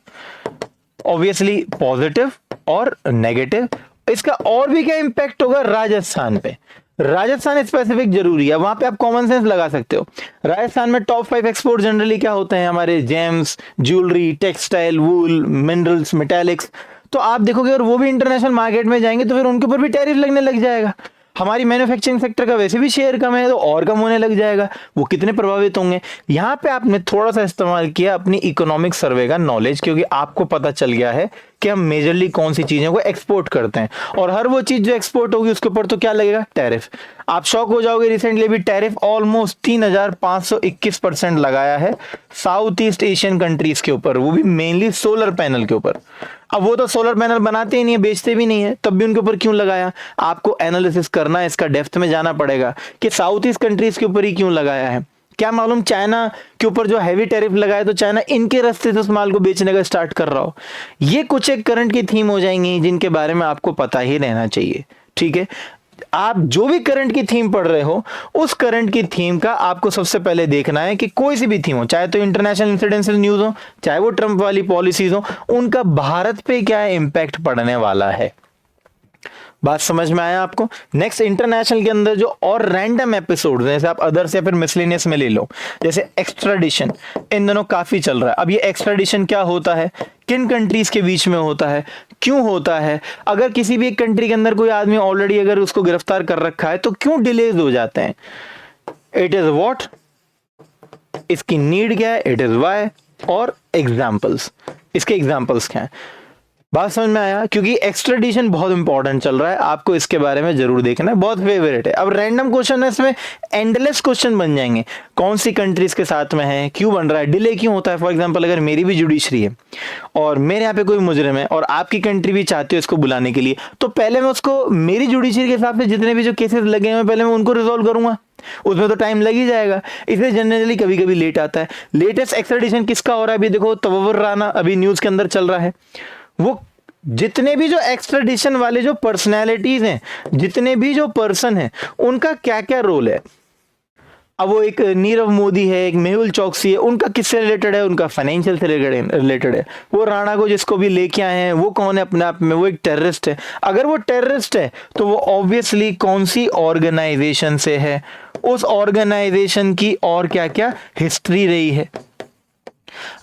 ऑब्वियसली पॉजिटिव और नेगेटिव। इसका और भी क्या इम्पैक्ट होगा राजस्थान पे। राजस्थान स्पेसिफिक जरूरी है, वहां पे आप कॉमन सेंस लगा सकते हो। राजस्थान में टॉप 5 एक्सपोर्ट जनरली क्या होते हैं हमारे, जेम्स, ज्वेलरी, टेक्सटाइल, वूल, मिनरल्स, मेटालिक्स। तो आप देखोगे और वो भी इंटरनेशनल मार्केट में जाएंगे तो फिर उनके ऊपर भी टैरिफ लगने लग जाएगा। हमारी मैन्युफैक्चरिंग सेक्टर का वैसे भी शेयर कम है तो और कम होने लग जाएगा, वो कितने प्रभावित होंगे। यहाँ पे आपने थोड़ा सा इस्तेमाल किया अपनी इकोनॉमिक सर्वे का नॉलेज, क्योंकि आपको पता चल गया है कि हम मेजरली कौन सी चीजों को एक्सपोर्ट करते हैं और हर वो चीज जो एक्सपोर्ट होगी उसके ऊपर तो क्या लगेगा, टैरिफ। आप शॉक हो जाओगे, रिसेंटली भी टैरिफ ऑलमोस्ट 3521% लगाया है साउथ ईस्ट एशियन कंट्रीज के ऊपर, वो भी मेनली सोलर पैनल के ऊपर। अब वो तो सोलर पैनल बनाते ही नहीं है, बेचते भी नहीं है, तब भी उनके ऊपर क्यों लगाया। आपको एनालिसिस करना है, इसका डेप्थ में जाना पड़ेगा कि साउथ ईस्ट कंट्रीज के ऊपर ही क्यों लगाया है। क्या मालूम चाइना के ऊपर जो हैवी टैरिफ लगाया तो चाइना इनके रास्ते से उस माल को बेचने का स्टार्ट कर रहा हो। ये कुछ एक करंट की थीम हो जाएंगी जिनके बारे में आपको पता ही रहना चाहिए। ठीक है, आप जो भी करंट की थीम पढ़ रहे हो उस करंट की थीम का आपको सबसे पहले देखना है कि कोई सी भी थीम हो, चाहे तो इंटरनेशनल इंसिडेंसेस न्यूज हो, चाहे वो ट्रंप वाली पॉलिसीज हो, उनका भारत पे क्या इंपैक्ट पड़ने वाला है। बात समझ में आया आपको। नेक्स्ट, इंटरनेशनल के अंदर जो और रैंडम एपिसोड जैसे आप अदर्स या फिर मिसलेनियस में ले लो, जैसे एक्स्ट्राडिशन, इन दोनों काफी चल रहा है। अब ये एक्स्ट्राडिशन क्या होता है, किन कंट्रीज के बीच में होता है, क्यों होता है, अगर किसी भी एक कंट्री के अंदर कोई आदमी ऑलरेडी अगर उसको गिरफ्तार कर रखा है तो क्यों डिलेज हो जाते हैं, इट इज व्हाट, इसकी नीड क्या है, इट इज व्हाई, और एग्जांपल्स, इसके एग्जांपल्स क्या है। बात समझ में आया, क्योंकि एक्स्ट्राडिशन बहुत इंपॉर्टेंट चल रहा है, आपको इसके बारे में जरूर देखना है, बहुत फेवरेट है। अब रैंडम क्वेश्चन है, इसमें एंडलेस क्वेश्चन बन जाएंगे, कौन सी कंट्रीज के साथ में है, क्यों बन रहा है, डिले क्यों होता है। फॉर एग्जांपल अगर मेरी भी जुडिशरी है और मेरे यहाँ पे कोई मुजरिम है और आपकी कंट्री भी चाहती है इसको बुलाने के लिए, तो पहले मैं उसको मेरी जुडिशरी के हिसाब से जितने भी जो केसेस लगे हैं पहले मैं उनको रिजोल्व करूंगा, उसमें तो टाइम लग ही जाएगा, इसलिए जनरली कभी कभी लेट आता है। लेटेस्ट एक्स्ट्राडिशन किसका हो रहा है, अभी देखो तवव्वुर राना अभी न्यूज के अंदर चल रहा है। वो जितने भी जो एक्स्ट्राडिशन वाले जो पर्सनैलिटीज हैं, जितने भी जो पर्सन हैं, उनका क्या क्या रोल है। अब वो एक नीरव मोदी है, एक मेहुल चौकसी है, उनका किससे रिलेटेड है? उनका फाइनेंशियल से रिलेटेड है। वो राणा को जिसको भी लेके आए हैं वो कौन है अपने आप में? वो एक टेररिस्ट है। अगर वो टेररिस्ट है तो वो ऑब्वियसली कौन सी ऑर्गेनाइजेशन से है, उस ऑर्गेनाइजेशन की और क्या क्या हिस्ट्री रही है।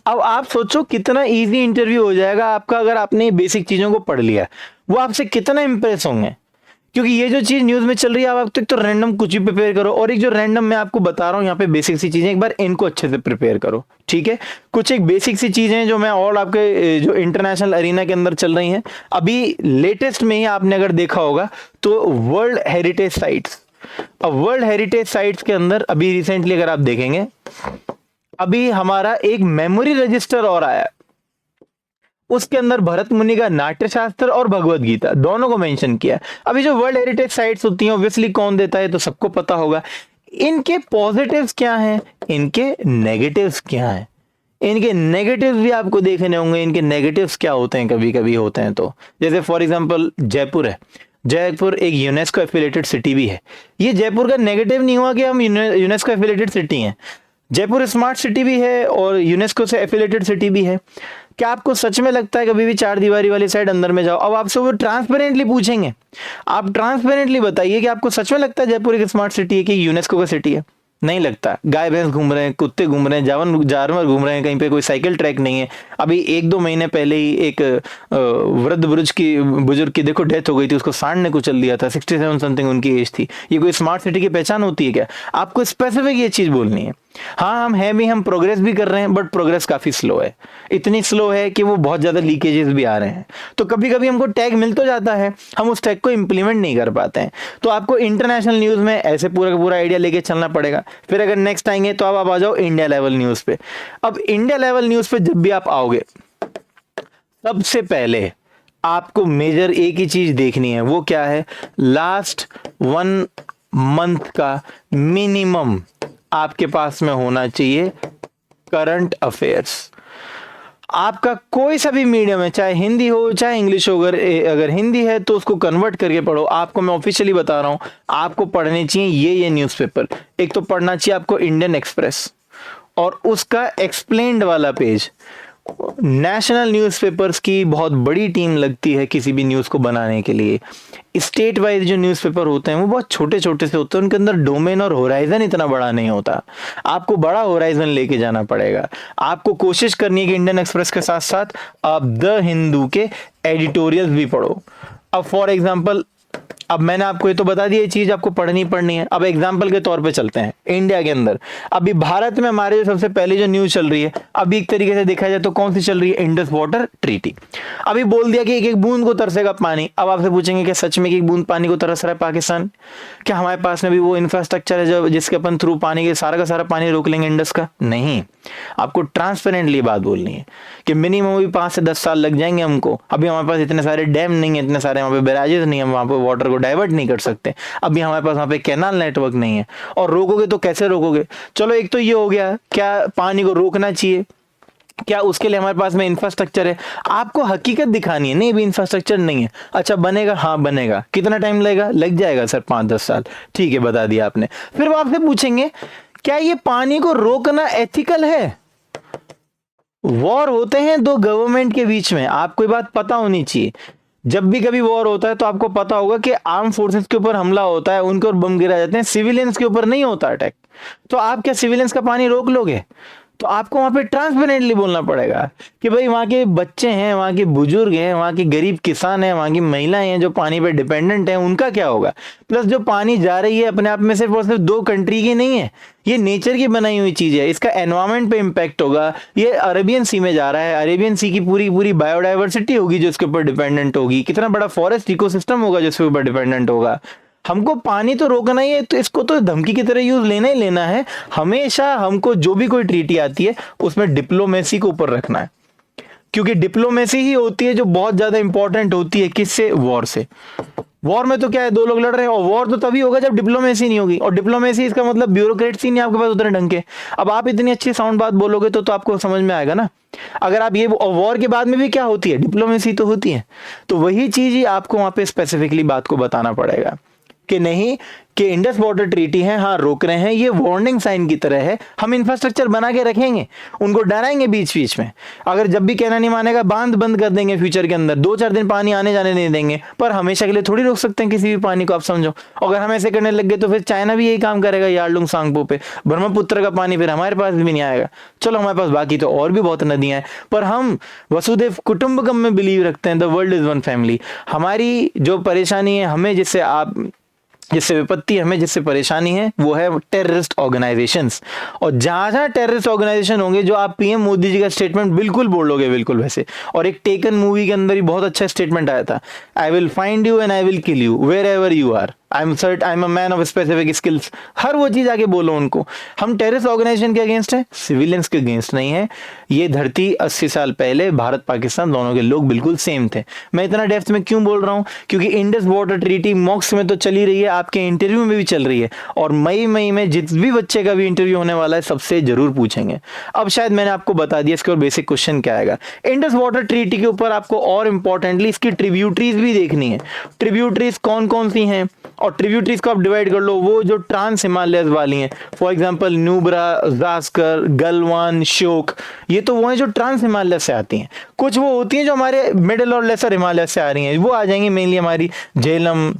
अब आप सोचो कितना इजी इंटरव्यू हो जाएगा आपका अगर आपने बेसिक चीजों को पढ़ लिया। वो आपसे कितना इंप्रेस होंगे, क्योंकि ये जो चीज न्यूज में चल रही है आप तो रैंडम कुछ भी प्रिपेयर करो, और एक जो रैंडम मैं आपको बता रहा हूं यहाँ पे बेसिक सी चीजें, एक बार इनको अच्छे से प्रिपेयर करो, ठीक है। कुछ एक बेसिक सी चीजें जो मैं और आपके जो इंटरनेशनल अरीना के अंदर चल रही हैं अभी लेटेस्ट में ही आपने अगर देखा होगा तो वर्ल्ड हेरिटेज साइट्स। अब वर्ल्ड हेरिटेज साइट्स के अंदर अभी रिसेंटली अगर आप देखेंगे अभी हमारा एक मेमोरी रजिस्टर और आया, उसके अंदर भरत मुनि का नाट्य शास्त्र और भगवत गीता दोनों को मेंशन किया। अभी जो वर्ल्ड हेरिटेज साइट्स होती हैं ऑब्वियसली कौन देता है तो सबको पता होगा। इनके पॉजिटिव्स क्या हैं, इनके नेगेटिव्स क्या हैं, इनके नेगेटिव्स भी आपको देखने होंगे। इनके नेगेटिव्स क्या होते हैं, कभी कभी होते हैं तो जैसे फॉर एग्जांपल जयपुर है, जयपुर एक यूनेस्को एफिलिएटेड सिटी भी है। ये जयपुर का नेगेटिव नहीं हुआ कि हम यूनेस्को एफिलिएटेड सिटी हैं, जयपुर स्मार्ट सिटी भी है और यूनेस्को से एफिलिएटेड सिटी भी है। क्या आपको सच में लगता है कभी भी चार दीवारी वाली साइड अंदर में जाओ? अब आपसे वो ट्रांसपेरेंटली पूछेंगे, आप ट्रांसपेरेंटली बताइए कि आपको सच में लगता है जयपुर एक स्मार्ट सिटी है कि यूनेस्को का सिटी है? नहीं लगता। गाय भैंस घूम रहे हैं, कुत्ते घूम रहे हैं, जानवर घूम रहे हैं, कहीं पे कोई साइकिल ट्रैक नहीं है। अभी 1-2 महीने पहले ही एक वृद्ध बुजुर्ग की देखो डेथ हो गई थी, उसको सांड ने कुचल दिया था, 67 समथिंग उनकी एज थी। ये कोई स्मार्ट सिटी की पहचान होती है क्या? आपको स्पेसिफिक ये चीज बोलनी है। हाँ हम है भी, हम प्रोग्रेस भी कर रहे हैं, बट प्रोग्रेस काफी स्लो है। इतनी स्लो है कि वो बहुत ज्यादा लीकेजेस भी आ रहे हैं। तो कभी कभी हमको टैग मिल तो जाता है, हम उस टैग को इंप्लीमेंट नहीं कर पाते हैं। तो आपको इंटरनेशनल न्यूज में ऐसे पूरा का पूरा आइडिया लेके चलना पड़ेगा। फिर अगर नेक्स्ट आएंगे तो अब आप आ जाओ इंडिया लेवल न्यूज पे। अब इंडिया लेवल न्यूज पे जब भी आप आओगे सबसे पहले आपको मेजर एक ही चीज देखनी है, वो क्या है? लास्ट 1 मंथ का मिनिमम आपके पास में होना चाहिए करंट अफेयर्स। आपका कोई सा भी मीडियम है, चाहे हिंदी हो चाहे इंग्लिश हो, अगर हिंदी है तो उसको कन्वर्ट करके पढ़ो। आपको मैं ऑफिशियली बता रहा हूं, आपको पढ़ने चाहिए ये न्यूज़पेपर। एक तो पढ़ना चाहिए आपको इंडियन एक्सप्रेस और उसका एक्सप्लेन्ड वाला पेज। नेशनल न्यूज़पेपर्स की बहुत बड़ी टीम लगती है किसी भी न्यूज़ को बनाने के लिए। स्टेट वाइज जो न्यूज़पेपर होते हैं वो बहुत छोटे छोटे से होते हैं, उनके अंदर डोमेन और होराइजन इतना बड़ा नहीं होता। आपको बड़ा होराइजन लेके जाना पड़ेगा। आपको कोशिश करनी है कि इंडियन एक्सप्रेस के साथ साथ आप द हिंदू के एडिटोरियल्स भी पढ़ो। अब फॉर एग्जाम्पल, अब मैंने आपको ये तो बता दिया ये चीज आपको पढ़नी है। अब एग्जाम्पल के तौर पे चलते हैं इंडिया के अंदर। अभी भारत में हमारे जो सबसे पहले जो न्यूज चल रही है अभी एक तरीके से देखा जाए तो कौन सी चल रही है? Indus water treaty. अभी बोल दिया कि एक एक बूंद को तरसेगा पानी। अब आपसे पूछेंगे कि सच में एक बूंद पानी को तरस रहा है पाकिस्तान? क्या हमारे पास में भी वो इंफ्रास्ट्रक्चर है जो जिसके अपन थ्रू पानी के सारा का सारा पानी रोक लेंगे इंडस का? नहीं। आपको ट्रांसपेरेंटली बात बोलनी है कि मिनिमम भी 5 से 10 साल लग जाएंगे हमको। अभी हमारे पास इतने सारे डैम नहीं है, इतने सारे वहां पे बैराजेस नहीं है, वहां पे वाटर को डाइवर्ट नहीं कर सकते। अभी हमारे पास वहां पे कैनाल नेटवर्क नहीं है। और रोकोगे तो कैसे रोकोगे? चलो एक तो ये हो गया, क्या पानी को रोकना चाहिए, क्या उसके लिए हमारे पास में इंफ्रास्ट्रक्चर है? आपको हकीकत दिखानी है। नहीं भी इंफ्रास्ट्रक्चर नहीं है, अच्छा बनेगा, हाँ बनेगा, कितना टाइम लगेगा? लग जाएगा सर 5-10 साल। ठीक है, बता दिया आपने। फिर वो आपसे पूछेंगे क्या ये पानी को रोकना एथिकल है? वॉर होते हैं दो गवर्नमेंट के बीच में, आपको ये बात पता होनी चाहिए। जब भी कभी वॉर होता है तो आपको पता होगा कि आर्म फोर्सेस के ऊपर हमला होता है, उनके ऊपर बम गिरा जाते हैं, सिविलियंस के ऊपर नहीं होता अटैक। तो आप क्या सिविलियंस का पानी रोक लोगे? तो आपको वहां पे ट्रांसपेरेंटली बोलना पड़ेगा कि भाई वहां के बच्चे हैं, वहां के बुजुर्ग हैं, वहां के गरीब किसान हैं, वहां की महिलाएं हैं जो पानी पे डिपेंडेंट हैं, उनका क्या होगा? प्लस जो पानी जा रही है अपने आप में सिर्फ और सिर्फ 2 कंट्री की नहीं है, ये नेचर की बनाई हुई चीज है, इसका एनवायरमेंट पे इम्पैक्ट होगा। ये अरेबियन सी में जा रहा है, अरेबियन सी की पूरी पूरी बायोडाइवर्सिटी होगी जो इसके ऊपर डिपेंडेंट होगी, कितना बड़ा फॉरेस्ट इकोसिस्टम होगा जो इसके ऊपर डिपेंडेंट होगा। हमको पानी तो रोकना ही है, तो इसको तो धमकी की तरह यूज लेना ही लेना है। हमेशा हमको जो भी कोई ट्रीटी आती है उसमें डिप्लोमेसी को ऊपर रखना है, क्योंकि डिप्लोमेसी ही होती है जो बहुत ज्यादा इंपॉर्टेंट होती है। किससे? वॉर से। वॉर में तो क्या है, 2 लोग लड़ रहे हैं, और वॉर तो तभी होगा जब डिप्लोमेसी नहीं होगी। और डिप्लोमेसी इसका मतलब ब्यूरोक्रेट्स नहीं आपके पास उतने ढंग के। अब आप इतनी अच्छी साउंड बात बोलोगे तो आपको समझ में आएगा ना। अगर आप ये वॉर के बाद में भी क्या होती है, डिप्लोमेसी तो होती है। तो वही चीज ही आपको वहां पे स्पेसिफिकली बात को बताना पड़ेगा। कि नहीं कि इंडस वाटर ट्रीटी है, हाँ रोक रहे हैं, ये वार्निंग साइन की तरह है, हम इंफ्रास्ट्रक्चर बना के रखेंगे, उनको डराएंगे बीच बीच में, अगर जब भी कहना नहीं मानेगा बांध बंद कर देंगे फ्यूचर के अंदर, 2-4 दिन पानी आने जाने नहीं देंगे, पर हमेशा के लिए थोड़ी रोक सकते हैं किसी भी पानी को, आप समझो। अगर हम ऐसे करने लग गए तो फिर चाइना भी यही काम करेगा यारलुंग सांगपो पे, ब्रह्मपुत्र का पानी फिर हमारे पास भी नहीं आएगा। चलो हमारे पास बाकी तो और भी बहुत नदियां हैं, पर हम वसुधैव कुटुंबकम में बिलीव रखते हैं, the world is one family. हमारी जो परेशानी है, हमें जिससे विपत्ति, हमें जिससे परेशानी है, वो है टेररिस्ट ऑर्गेनाइजेशंस। और जहां जहां टेररिस्ट ऑर्गेनाइजेशन होंगे, जो आप पीएम मोदी जी का स्टेटमेंट बिल्कुल बोलोगे बिल्कुल वैसे, और एक टेकन मूवी के अंदर ही बहुत अच्छा स्टेटमेंट आया था, I will find you and I will kill you wherever you are, I am a man of specific skills, हर वो चीज आगे बोलो उनको। हम टेररिस्ट ऑर्गेनाइजेशन के अगेंस्ट है, सिविलियंस के अगेंस्ट नहीं है। ये धरती 80 साल पहले भारत पाकिस्तान दोनों के लोग बिल्कुल सेम थे। मैं इतना डेप्थ में क्यों बोल रहा हूं, क्योंकि इंडस वाटर ट्रीटी मॉक्स में तो चली रही है, आपके इंटरव्यू में भी चल रही है, और मई में जिस भी बच्चे का भी इंटरव्यू होने वाला है सबसे जरूर पूछेंगे। अब शायद मैंने आपको बता दिया इसके और बेसिक क्वेश्चन क्या आएगा। इंडस वाटर ट्रीटी के ऊपर आपको और इंपॉर्टेंटली इसकी ट्रिब्यूटरीज भी देखनी है। ट्रिब्यूटरीज कौन कौन सी हैं, और ट्रिब्यूटरीज को आप डिवाइड कर लो, वो जो ट्रांस हिमालयस वाली हैं, फॉर एग्जांपल न्यूब्रा, जास्कर, गलवान, श्योक, ये तो वो हैं जो ट्रांस हिमालय से आती हैं। कुछ वो होती हैं जो हमारे मिडिल और लेसर हिमालय से आ रही हैं, वो आ जाएंगी मेनली हमारी झेलम,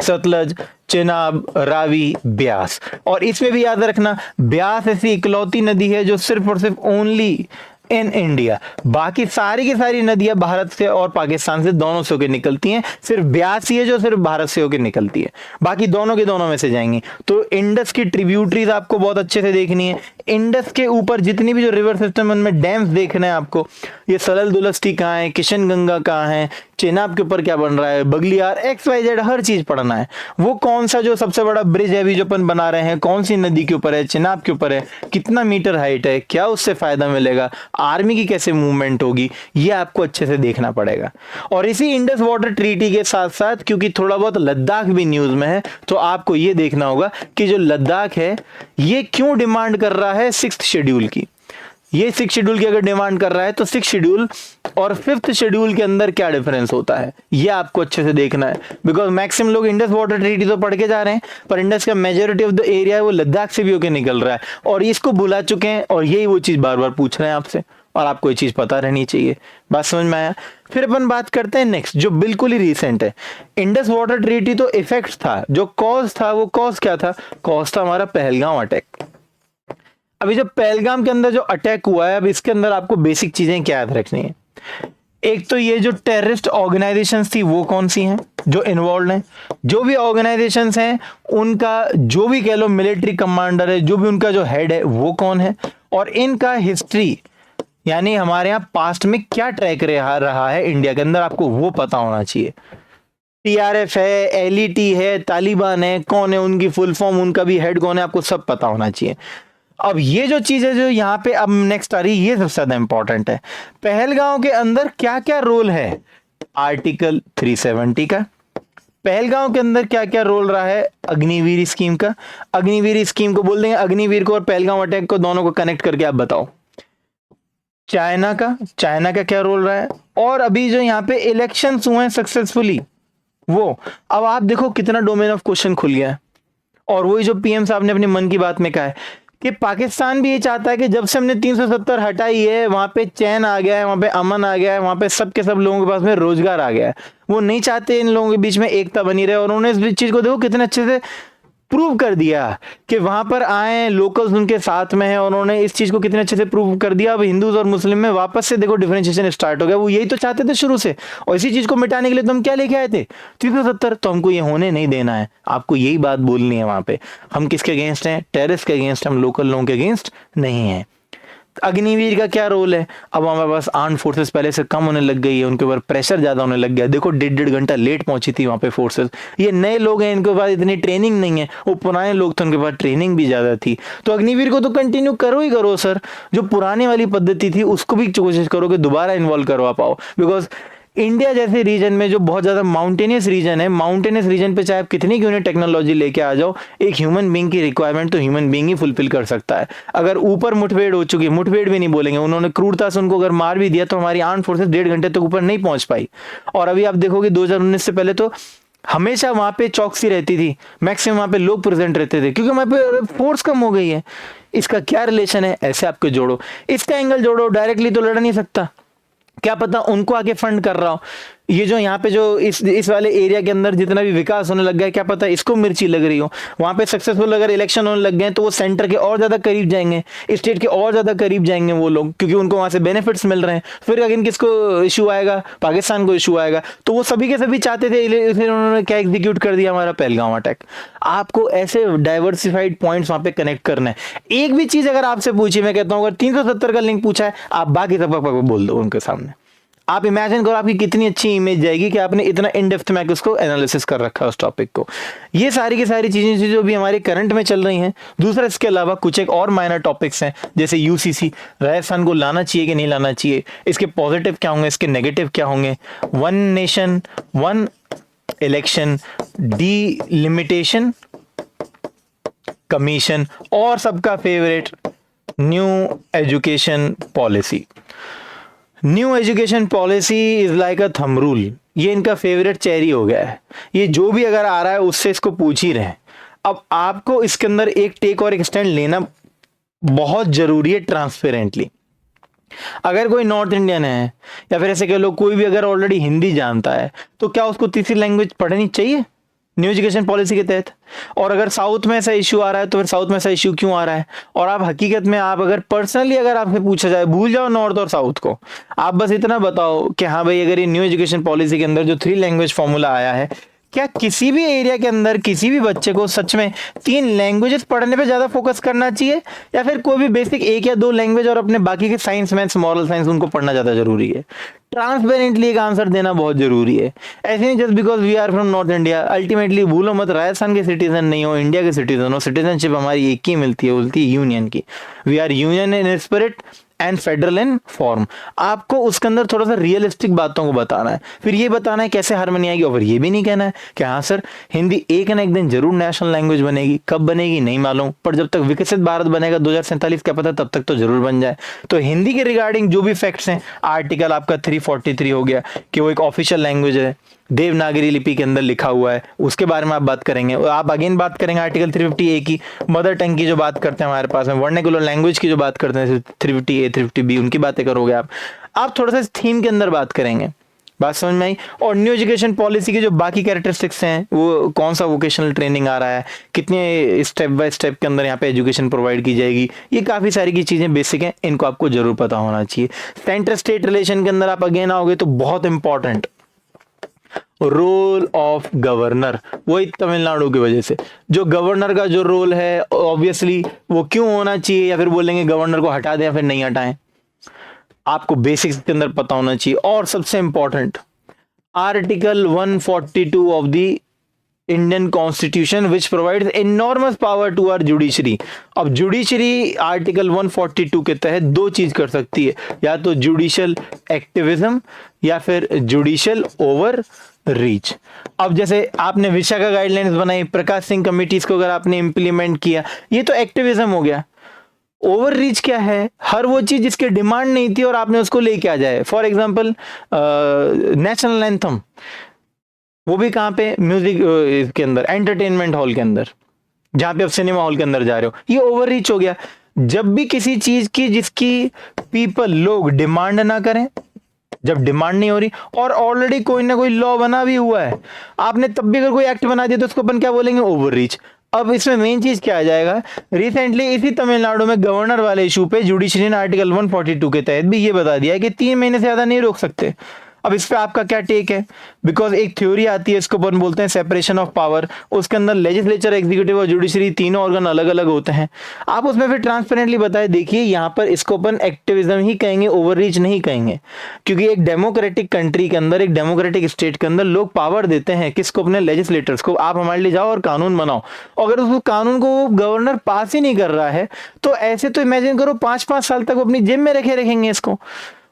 सतलज, चेनाब, रावी, ब्यास। और इसमें भी याद रखना, ब्यास ऐसी इकलौती नदी है जो सिर्फ और सिर्फ ओनली इन इंडिया, बाकी सारी की सारी नदियां भारत से और पाकिस्तान से दोनों से होकर निकलती हैं, सिर्फ ब्यास ही है जो सिर्फ भारत से होकर निकलती है, बाकी दोनों के दोनों में से जाएंगी। तो इंडस की ट्रिब्यूटरीज आपको बहुत अच्छे से देखनी है। इंडस के ऊपर जितनी भी जो रिवर सिस्टम है उनमें डैम्स देखना है आपको, ये सलल दुलस्ती कहाँ है, किशन गंगा कहाँ है, चेनाब के ऊपर क्या बन रहा है, बगलियार, XYZ हर चीज पढ़ना है। वो कौन सा जो सबसे बड़ा ब्रिज है अभी जो अपन बना रहे हैं, कौन सी नदी के ऊपर है, चेनाब के ऊपर है, कितना मीटर हाइट है, क्या उससे फायदा मिलेगा, आर्मी की कैसे मूवमेंट होगी, ये आपको अच्छे से देखना पड़ेगा। और इसी इंडस वाटर ट्रीटी के साथ साथ, क्योंकि थोड़ा बहुत लद्दाख भी न्यूज में है, तो आपको ये देखना होगा कि जो लद्दाख है ये क्यों डिमांड कर रहा है 6th शेड्यूल की। ये 6th शेड्यूल की अगर डिमांड कर रहा है तो 6th शेड्यूल और 5th शेड्यूल के अंदर क्या डिफरेंस होता है, ये आपको अच्छे से देखना है। बिकॉज मैक्सिमम लोग इंडस वाटर ट्रीटी तो पढ़ के जा रहे हैं, पर इंडस का मेजोरिटी ऑफ द एरिया है वो लद्दाख से भी होकर निकल रहा है, और इसको भुला चुके हैं, और यही वो चीज बार बार पूछ रहे हैं आपसे, और आपको ये चीज पता रहनी चाहिए। बात समझ में आया। फिर अपन बात करते हैं नेक्स्ट, जो बिल्कुल ही रिसेंट है। इंडस वाटर ट्रीटी तो इफेक्ट था, जो कॉज था वो कॉज क्या था, कॉज था हमारा पहलगाम अटैक। अभी जो पहलगाम के अंदर जो अटैक हुआ है, अब इसके अंदर आपको बेसिक चीजें क्या याद रखनी है। एक तो ये जो टेररिस्ट ऑर्गेनाइजेशंस थी वो कौन सी हैं जो इन्वॉल्व हैं, जो भी ऑर्गेनाइजेशंस हैं उनका जो भी कह लो मिलिट्री कमांडर है, जो भी उनका जो हेड है वो कौन है, और इनका हिस्ट्री यानी हमारे यहाँ पास्ट में क्या ट्रैक रहा है इंडिया के अंदर, आपको वो पता होना चाहिए। TRF है, LET है, तालिबान है, कौन है उनकी फुल फॉर्म, उनका भी हेड कौन है, आपको सब पता होना चाहिए। अब ये जो चीज है जो यहाँ पे अब नेक्स्ट आ रही है, ये सबसे ज्यादा इंपॉर्टेंट है। पहलगांव के अंदर क्या क्या रोल है, आर्टिकल 370 का। पहलगांव के अंदर क्या क्या रोल रहा है अग्निवीर स्कीम का। अग्निवीर स्कीम को बोल देंगे अग्निवीर को और पहलगांव अटैक को, दोनों को कनेक्ट करके आप बताओ। चाइना का क्या रोल रहा है, और अभी जो यहाँ पे इलेक्शंस हुए हैं सक्सेसफुली वो, अब आप देखो कितना डोमेन ऑफ क्वेश्चन खुल गया है। और वही जो PM साहब ने अपने मन की बात में कहा है कि पाकिस्तान भी ये चाहता है कि जब से हमने 370 हटाई है वहां पे चैन आ गया है, वहां पे अमन आ गया है, वहां पे सब के सब लोगों के पास में रोजगार आ गया है। वो नहीं चाहते इन लोगों के बीच में एकता बनी रहे, और उन्होंने इस चीज को देखो कितने अच्छे से प्रूव कर दिया कि वहां पर आए लोकल्स उनके साथ में है, और उन्होंने इस चीज को कितने अच्छे से प्रूव कर दिया। अब हिंदूज और मुस्लिम में वापस से देखो डिफरेंशिएशन स्टार्ट हो गया। वो यही तो चाहते थे शुरू से, और इसी चीज को मिटाने के लिए तुम क्या लेके आए थे 370। तो हमको ये होने नहीं देना है, आपको यही बात बोलनी है वहां पे। हम किसके अगेंस्ट हैं, टेररिस्ट के अगेंस्ट, हम लोकल लोगों के अगेंस्ट नहीं है। अग्निवीर का क्या रोल है, अब हमारे पास आर्म फोर्सेस पहले से कम होने लग गई है, उनके ऊपर प्रेशर ज्यादा होने लग गया। देखो 1.5 घंटा लेट पहुंची थी वहां पे फोर्सेस। ये नए लोग हैं, इनके पास इतनी ट्रेनिंग नहीं है, वो पुराने लोग थे उनके पास ट्रेनिंग भी ज्यादा थी। तो अग्निवीर को तो कंटिन्यू करो ही करो सर, जो पुरानी वाली पद्धति थी उसको भी कोशिश करो कि दोबारा इन्वॉल्व करवा पाओ। बिकॉज इंडिया जैसे रीजन में जो बहुत ज्यादा माउंटेनियस रीजन है, माउंटेनियस रीजन पे चाहे आप कितनी क्यों नहीं टेक्नोलॉजी लेके आ जाओ, एक ह्यूमन बीइंग की रिक्वायरमेंट तो ह्यूमन बीइंग ही फुलफिल कर सकता है। अगर ऊपर मुठभेड़ हो चुकी, मुठभेड़ भी नहीं बोलेंगे, उन्होंने क्रूरता से उनको अगर मार भी दिया तो हमारी आर्म फोर्सेस 1.5 घंटे तक ऊपर नहीं पहुंच पाई। और अभी आप देखोगे 2019 से पहले तो हमेशा वहां पे चौकसी रहती थी, मैक्सिमम वहां पे लोग प्रेजेंट रहते थे क्योंकि वहां पे फोर्स कम हो गई है। इसका क्या रिलेशन है, ऐसे आपको जोड़ो, इसका एंगल जोड़ो, डायरेक्टली तो लड़ नहीं सकता, क्या पता उनको आगे फंड कर रहा हो। ये जो यहाँ पे जो इस वाले एरिया के अंदर जितना भी विकास होने लग गया है, क्या पता इसको मिर्ची लग रही हो। वहां पे सक्सेसफुल अगर इलेक्शन होने लग गए तो वो सेंटर के और ज्यादा करीब जाएंगे, स्टेट के और ज्यादा करीब जाएंगे वो लोग, क्योंकि उनको वहां से बेनिफिट्स मिल रहे हैं। फिर अगर किसको इशू आएगा, पाकिस्तान को इशू आएगा, तो वो सभी के सभी चाहते थे, फिर उन्होंने क्या एग्जीक्यूट कर दिया, हमारा पहलगांव अटैक। आपको ऐसे डाइवर्सिफाइड पॉइंट्स वहां पे कनेक्ट करना है। एक भी चीज अगर आपसे पूछी, मैं कहता हूँ अगर 370 का लिंक पूछा है, आप बाकी सब बोल दो उनके सामने। आप इमेजिन करो आपकी कितनी अच्छी इमेज जाएगी कि आपने इतना इन डेप्थ में उसको एनालिसिस कर रखा है उस टॉपिक को। ये सारी की सारी चीजें जो भी हमारे करंट में चल रही हैं। दूसरा, इसके अलावा कुछ एक और माइनर टॉपिक्स हैं, जैसे यूसीसी, राजस्थान को लाना चाहिए कि नहीं लाना चाहिए, इसके पॉजिटिव क्या होंगे, इसके नेगेटिव क्या होंगे, one nation one election, delimitation commission, और सबका favourite new education policy. New education policy is like a thumb rule, ये इनका फेवरेट चेरी हो गया है। ये जो भी अगर आ रहा है उससे इसको पूछ ही रहे हैं। अब आपको इसके अंदर एक टेक और एक स्टैंड लेना बहुत जरूरी है ट्रांसपेरेंटली। अगर कोई नॉर्थ इंडियन है या फिर ऐसे कह लो कोई भी अगर ऑलरेडी हिंदी जानता है, तो क्या उसको तीसरी लैंग्वेज पढ़नी चाहिए न्यू एजुकेशन पॉलिसी के तहत? और अगर साउथ में ऐसा इश्यू आ रहा है तो फिर साउथ में ऐसा इश्यू क्यों आ रहा है? और आप हकीकत में, आप अगर पर्सनली अगर आपसे पूछा जाए, भूल जाओ नॉर्थ और साउथ को, आप बस इतना बताओ कि हाँ भाई, अगर ये न्यू एजुकेशन पॉलिसी के अंदर जो 3 लैंग्वेज फॉर्मूला आया है, क्या किसी भी एरिया के अंदर किसी भी बच्चे को सच में 3 लैंग्वेजेस पढ़ने पे ज्यादा फोकस करना चाहिए, या फिर कोई भी बेसिक 1 या 2 लैंग्वेज और अपने बाकी के साइंस, मैथ्स, मॉरल साइंस उनको पढ़ना ज्यादा जरूरी है? ट्रांसपेरेंटली एक आंसर देना बहुत जरूरी है। ऐसे नहीं just because we are from north India. Ultimately भूलो मत, राजस्थान के सिटीजन नहीं हो, इंडिया के सिटीजन हो, सिटीजनशिप हमारी एक ही मिलती है, बोलती है यूनियन की। We are union in spirit and federal in form. आपको उसके अंदर थोड़ा सा रियलिस्टिक बातों को बताना है, फिर ये बताना है कैसे हारमोनी आएगी, और फिर ये भी नहीं कहना है कि हाँ सर हिंदी एक ना एक दिन जरूर नेशनल लैंग्वेज बनेगी, कब बनेगी नहीं मालूम, पर जब तक विकसित भारत बनेगा 2047 क्या पता तब तक तो जरूर बन जाए। तो हिंदी के रिगार्डिंग जो भी फैक्ट्स हैं, आर्टिकल आपका 343 हो गया कि वो एक ऑफिशियल लैंग्वेज है, देवनागरी लिपि के अंदर लिखा हुआ है, उसके बारे में आप बात करेंगे। आप अगेन बात करेंगे आर्टिकल 350A की, मदर टंग की जो बात करते हैं हमारे पास में, वर्नाक्युलर लैंग्वेज की जो बात करते हैं 350A 350B, उनकी बातें करोगे आप थोड़ा सा थीम के अंदर बात करेंगे। बात समझ में आई? और न्यू एजुकेशन पॉलिसी के जो बाकी कैरेक्टरिस्टिक्स हैं, वो कौन सा वोकेशनल ट्रेनिंग आ रहा है, कितने स्टेप बाय स्टेप के अंदर यहाँ पे एजुकेशन प्रोवाइड की जाएगी, ये काफी सारी की चीजें बेसिक हैं, इनको आपको जरूर पता होना चाहिए। सेंटर स्टेट रिलेशन के अंदर आप अगेन आओगे तो बहुत इंपॉर्टेंट रोल ऑफ गवर्नर, वही तमिलनाडु की वजह से जो गवर्नर का जो रोल है, ऑब्वियसली वो क्यों होना चाहिए, या फिर बोलेंगे गवर्नर को हटा दें या फिर नहीं हटाएं, आपको बेसिक्स के अंदर पता होना चाहिए। और सबसे important article 142 of the Indian constitution which provides enormous power to our judiciary. अब जुडिशरी आर्टिकल 142 के तहत 2 चीज कर सकती है, या तो जुडिशियल एक्टिविज्म या फिर जुडिशियल ओवर रीच। अब जैसे आपने विशाखा गाइडलाइंस बनाई, प्रकाश सिंह कमिटीज को अगर आपने इंप्लीमेंट किया, ये तो एक्टिविज्म हो गया। ओवर रीच क्या है? हर वो चीज जिसकी डिमांड नहीं थी और आपने उसको लेके आ जाए। फॉर एग्जांपल नेशनल एंथम, वो भी कहां पे? म्यूजिक के अंदर, एंटरटेनमेंट हॉल के अंदर, जहां पे आप सिनेमा हॉल के अंदर जा रहे हो, ये ओवर रीच हो गया। जब भी किसी चीज की जिसकी लोग डिमांड ना करें, जब डिमांड नहीं हो रही और ऑलरेडी कोई ना कोई लॉ बना भी हुआ है, आपने तब भी अगर कोई एक्ट बना दिया तो उसको अपन क्या बोलेंगे? Over reach. अब इसमें मेन चीज क्या आ जाएगा? रिसेंटली इसी तमिलनाडु में गवर्नर वाले इशू पे जुडिशरी ने आर्टिकल 142 के तहत भी ये बता दिया है कि 3 महीने से ज्यादा नहीं रोक सकते। अब इस पे आपका क्या टेक है? बिकॉज एक थ्योरी आती है, इसको अपन बोलते हैं सेपरेशन ऑफ पावर, उसके अंदर लेजिस्लेचर, एग्जीक्यूटिव और जुडिशरी तीनों ऑर्गन अलग अलग होते हैं। आप उसमें फिर ट्रांसपेरेंटली बताए, देखिए यहाँ पर इसको अपन एक्टिविज्म ही कहेंगे, ओवर रीच नहीं कहेंगे, क्योंकि एक डेमोक्रेटिक कंट्री के अंदर, एक डेमोक्रेटिक स्टेट के अंदर लोग पावर देते हैं किसको? अपने लेजिस्लेटर्स को। आप हमारे लिए जाओ और कानून बनाओ, अगर उस कानून को गवर्नर पास ही नहीं कर रहा है तो ऐसे तो इमेजिन करो 5-5 साल तक अपनी जेब में रखेंगे इसको,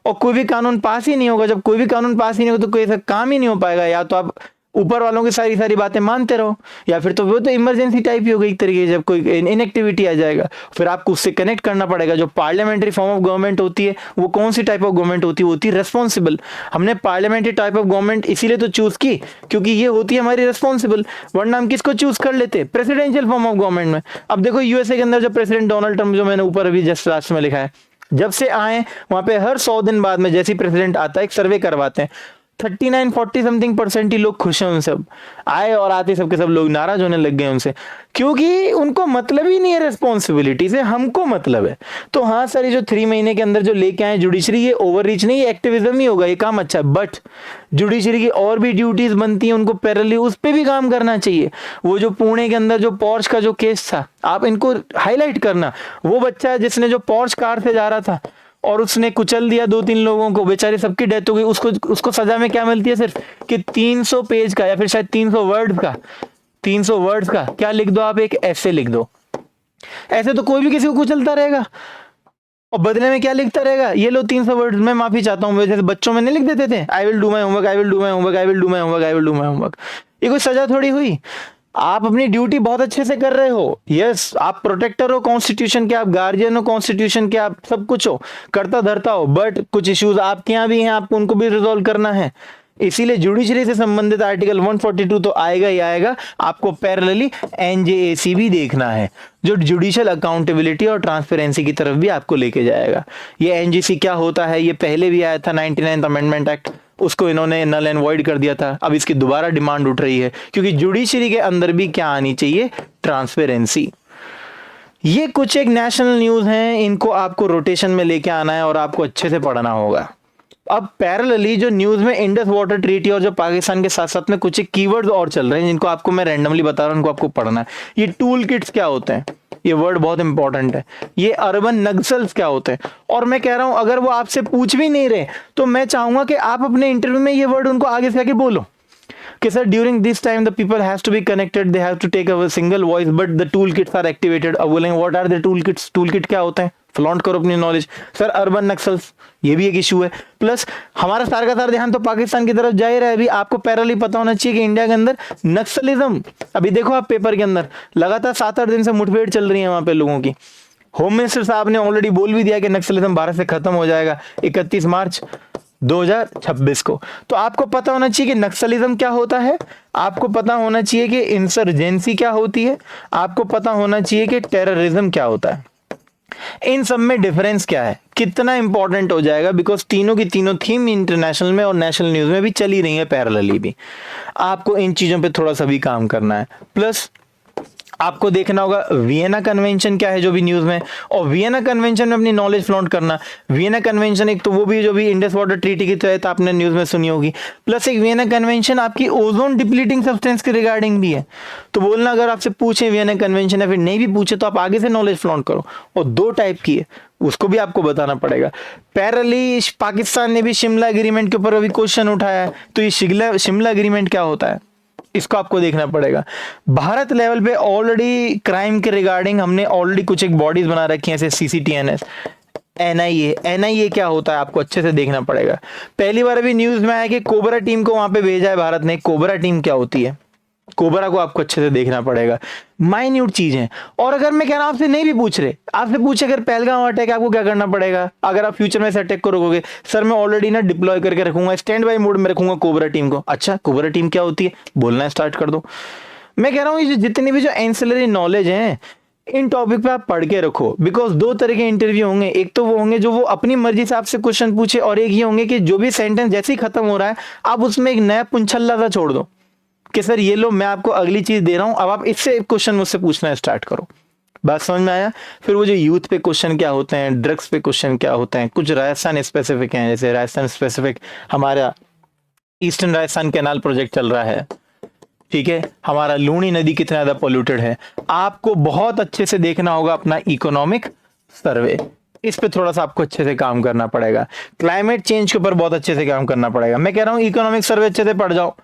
और कोई भी कानून पास ही नहीं होगा। जब कोई भी कानून पास ही नहीं होगा तो कोई ऐसा काम ही नहीं हो पाएगा। या तो आप ऊपर वालों की सारी सारी बातें मानते रहो, या फिर तो वो तो इमरजेंसी टाइप ही हो गई एक तरीके से, जब कोई इनएक्टिविटी आ जाएगा फिर आपको उससे कनेक्ट करना पड़ेगा। जो पार्लियामेंट्री फॉर्म ऑफ गवर्नमेंट होती है वो कौन सी टाइप ऑफ गवर्नमेंट होती है? होती है रिस्पॉन्सिबल। हमने पार्लियामेंट्री टाइप ऑफ गवर्नमेंट इसीलिए तो चूज की क्योंकि ये होती है हमारी रिस्पॉन्सिबल, वरना हम किसको चूज कर लेते? प्रेसिडेंशियल फॉर्म ऑफ गवर्नमेंट में। अब देखो यूएसए के अंदर जो प्रेसिडेंट डोनाल्ड ट्रंप, जो मैंने ऊपर अभी जस्ट लास्ट में लिखा है, जब से आए वहां पे हर 100 दिन बाद में जैसे प्रेसिडेंट आता है एक सर्वे करवाते हैं, 39-40 समथिंग परसेंट ही लोग खुश हैं उनसे। अब आए और आते सबके सब लोग नाराज होने लग गए उनसे, क्योंकि उनको मतलब ही नहीं है रिस्पॉन्सिबिलिटी से, हमको मतलब है। तो हाँ सर, ये जो 3 महीने के अंदर जो लेके आए जुडिशरी, ये ओवर रीच नहीं, एक्टिविज्म ही होगा, ये काम अच्छा है, बट जुडिशरी की और भी ड्यूटीज बनती हैं उनको पैरेलली, उस पर भी काम करना चाहिए। वो जो पुणे के अंदर जो पॉर्श का जो केस था, आप इनको हाईलाइट करना। वो बच्चा जिसने जो पॉर्श कार से जा रहा था और उसने कुचल दिया 2-3 लोगों को, बेचारे सबकी डेथ हो गई, उसको सजा में क्या मिलती है? सिर्फ कि 300 पेज का या फिर शायद 300 वर्ड्स का क्या लिख दो आप, एक ऐसे लिख दो। ऐसे तो कोई भी किसी को कुचलता रहेगा और बदले में क्या लिखता रहेगा? ये लो 300 वर्ड्स, मैं माफी चाहता हूँ। जैसे बच्चों में नहीं लिख देते थे, I will do my homework, I will do my homework, I will do my homework, I will do my homework. ये कोई सजा थोड़ी हुई। आप अपनी ड्यूटी बहुत अच्छे से कर रहे हो, यस, आप प्रोटेक्टर हो कॉन्स्टिट्यूशन के, आप गार्जियन हो कॉन्स्टिट्यूशन के, आप सब कुछ हो, करता धरता हो, बट कुछ इश्यूज आपके यहाँ भी हैं, आपको उनको भी रिजॉल्व करना है। इसीलिए जुडिशरी से संबंधित आर्टिकल 142 तो आएगा ही आएगा, आपको पैरेलली एनजेएसी भी देखना है, जो जुडिशियल अकाउंटेबिलिटी और ट्रांसपेरेंसी की तरफ भी आपको लेके जाएगा। ये एनजेसी क्या होता है? ये पहले भी आया था 99th अमेंडमेंट एक्ट, उसको इन्होंने नल एंड वॉइड कर दिया था। अब इसकी दोबारा डिमांड उठ रही है क्योंकि जुडिशरी के अंदर भी क्या आनी चाहिए? ट्रांसपेरेंसी। ये कुछ एक नेशनल न्यूज हैं, इनको आपको रोटेशन में लेके आना है और आपको अच्छे से पढ़ना होगा। अब पैरेलली जो न्यूज में इंडस वाटर ट्रीटी और जो पाकिस्तान के साथ साथ में कुछ एक कीवर्ड्स और चल रहे हैं जिनको आपको मैं रैंडमली बता रहा हूं, उनको आपको पढ़ना है। ये टूल किट्स क्या होते हैं? ये वर्ड बहुत इंपॉर्टेंट है। ये अर्बन नक्सल्स क्या होते हैं? और मैं कह रहा हूं अगर वो आपसे पूछ भी नहीं रहे तो मैं चाहूंगा कि आप अपने इंटरव्यू में ये वर्ड उनको आगे से आगे बोलो कि sir during this time the people has to be connected, they have to take a single voice but the tool kits are activated. अब बोलेंगे what are the tool kits? Tool kit क्या होते हैं? फ्लॉन्ट करो अपनी knowledge. Sir urban Naxals, ये भी एक इशू है। प्लस हमारा सारा का सारा ध्यान तो पाकिस्तान की तरफ जा ही रहा है। अभी आपको पैरेलली पता होना चाहिए कि इंडिया के अंदर नक्सलिज्म, अभी देखो आप पेपर के अंदर लगातार 7-8 दिन से मुठभेड़ चल रही है वहां पे लोगों की। होम मिनिस्टर साहब ने ऑलरेडी बोल भी दिया कि नक्सलिज्म भारत से खत्म हो जाएगा 31 मार्च 2026 को। तो आपको पता होना चाहिए कि नक्सलिज्म क्या होता है, आपको पता होना चाहिए कि इंसर्जेंसी क्या होती है, आपको पता होना चाहिए कि टेररिज्म क्या होता है। इन सब में डिफरेंस क्या है, कितना इंपॉर्टेंट हो जाएगा, बिकॉज तीनों की तीनों थीम इंटरनेशनल में और नेशनल न्यूज में भी चली रही है पैरेलली भी। आपको इन चीजों पे थोड़ा सा भी काम करना है। प्लस आपको देखना होगा वियना कन्वेंशन क्या है जो भी न्यूज में, और वियना कन्वेंशन में अपनी नॉलेज फ्लॉन्ट करना। वियना कन्वेंशन एक तो वो भी जो भी इंडस वाटर ट्रीटी के तहत आपने न्यूज में सुनी होगी, प्लस एक वियना कन्वेंशन आपकी ओजोन डिप्लीटिंग सब्सटेंस के रिगार्डिंग भी है। तो बोलना अगर आपसे पूछे वियना कन्वेंशन या फिर नहीं भी पूछे तो आप आगे से नॉलेज फ्लॉन्ट करो। और 2 टाइप की है उसको भी आपको बताना पड़ेगा। पैरेलली पाकिस्तान ने भी शिमला एग्रीमेंट के ऊपर अभी क्वेश्चन उठाया है, तो ये शिमला एग्रीमेंट क्या होता है इसको आपको देखना पड़ेगा। भारत लेवल पे ऑलरेडी क्राइम के रिगार्डिंग हमने ऑलरेडी कुछ एक बॉडीज बना रखी हैं, जैसे CCTNS, NIA क्या होता है आपको अच्छे से देखना पड़ेगा। पहली बार अभी न्यूज में आया कि कोबरा टीम को वहां पे भेजा है भारत ने। कोबरा टीम क्या होती है, कोबरा को आपको अच्छे से देखना पड़ेगा। माइन्यूट चीजें। और अगर मैं कह रहा हूं आपसे नहीं भी पूछ रहे, आपसे पूछे अगर पहलगाम अटैक आपको क्या करना पड़ेगा अगर आप फ्यूचर में से अटैक करोगे? सर मैं ऑलरेडी ना डिप्लॉय करके रखूंगा, स्टैंड बाय मोड में रखूंगा कोबरा टीम को। अच्छा कोबरा टीम क्या होती है, बोलना स्टार्ट कर दो। मैं कह रहा हूँ ये जितनी भी जो एंसिलरी नॉलेज है इन टॉपिक पे आप पढ़ के रखो, बिकॉज 2 तरह के इंटरव्यू होंगे। एक तो वो होंगे जो वो अपनी मर्जी से आपसे क्वेश्चन पूछे, और एक ये होंगे कि जो भी सेंटेंस जैसे ही खत्म हो रहा है आप उसमें एक नया पुंछल्ला सा छोड़ दो कि सर ये लो मैं आपको अगली चीज दे रहा हूं, अब आप इससे क्वेश्चन मुझसे पूछना स्टार्ट करो। बात समझ में आया? फिर वो जो यूथ पे क्वेश्चन क्या होते हैं, ड्रग्स पे क्वेश्चन क्या होते हैं, कुछ राजस्थान स्पेसिफिक हैं, जैसे राजस्थान स्पेसिफिक हमारा ईस्टर्न राजस्थान कैनाल प्रोजेक्ट चल रहा है, ठीक है, हमारा लूनी नदी कितना ज्यादा पोल्यूटेड है। आपको बहुत अच्छे से देखना होगा अपना इकोनॉमिक सर्वे, इस पे थोड़ा सा आपको अच्छे से काम करना पड़ेगा। क्लाइमेट चेंज के ऊपर बहुत अच्छे से काम करना पड़ेगा। मैं कह रहा हूँ इकोनॉमिक सर्वे अच्छे से पढ़ जाओ,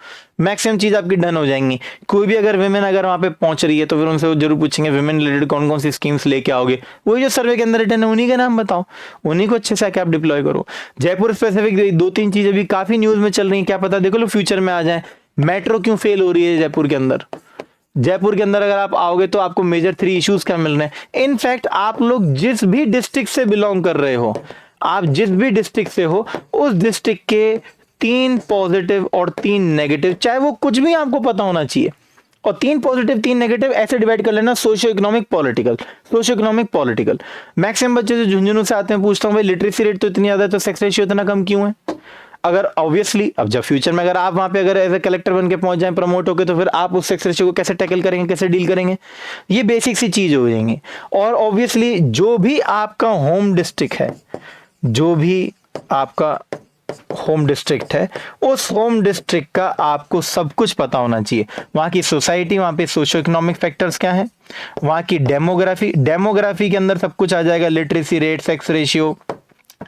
मैक्सिमम चीज आपकी डन हो जाएंगी। कोई भी अगर विमेन अगर वहां पे पहुंच रही है तो फिर उनसे वो जरूर पूछेंगे विमेन रिलेटेड कौन कौन सी स्कीम्स लेके आओगे, वही जो सर्वे के अंदर रिटर्न है उन्हीं के नाम बताओ, उन्हीं को अच्छे से आके आप डिप्लॉय करो। जयपुर स्पेसिफिक 2-3 चीजें भी काफी न्यूज में चल रही है, क्या पता देखो लो फ्यूचर में आ जाए। मेट्रो क्यों फेल हो रही है जयपुर के अंदर? जयपुर के अंदर अगर आप आओगे तो आपको मेजर 3 इश्यूज क्या मिल रहे हैं? इनफैक्ट आप लोग जिस भी डिस्ट्रिक्ट से बिलोंग कर रहे हो, आप जिस भी डिस्ट्रिक्ट से हो, उस डिस्ट्रिक्ट के 3 पॉजिटिव और 3 नेगेटिव, चाहे वो कुछ भी आपको पता होना चाहिए। और 3 पॉजिटिव 3 नेगेटिव ऐसे डिवाइड कर लेना, socio economic political, socio economic political. Maximum बच्चे जो झुंझुनू से आते हैं, पूछता हूँ भाई लिटरेसी रेट तो इतनी ज्यादा है तो सेक्स रेशियो इतना कम क्यों है? अगर ऑब्वियसली अब जब फ्यूचर में अगर आप वहां पे अगर एज ए कलेक्टर बन के पहुंच जाए, प्रमोट होके, तो फिर आप उस सेक्स रेशियो को कैसे टैकल करेंगे, कैसे डील करेंगे? ये बेसिक सी चीज हो जाएंगी। और ऑब्वियसली जो भी आपका होम डिस्ट्रिक्ट है, जो भी आपका होम डिस्ट्रिक्ट है, उस होम डिस्ट्रिक्ट का आपको सब कुछ पता होना चाहिए। वहां की सोसाइटी, वहां पे सोशियो इकोनॉमिक फैक्टर्स क्या है, वहां की डेमोग्राफी, डेमोग्राफी के अंदर सब कुछ आ जाएगा, literacy rate, sex ratio,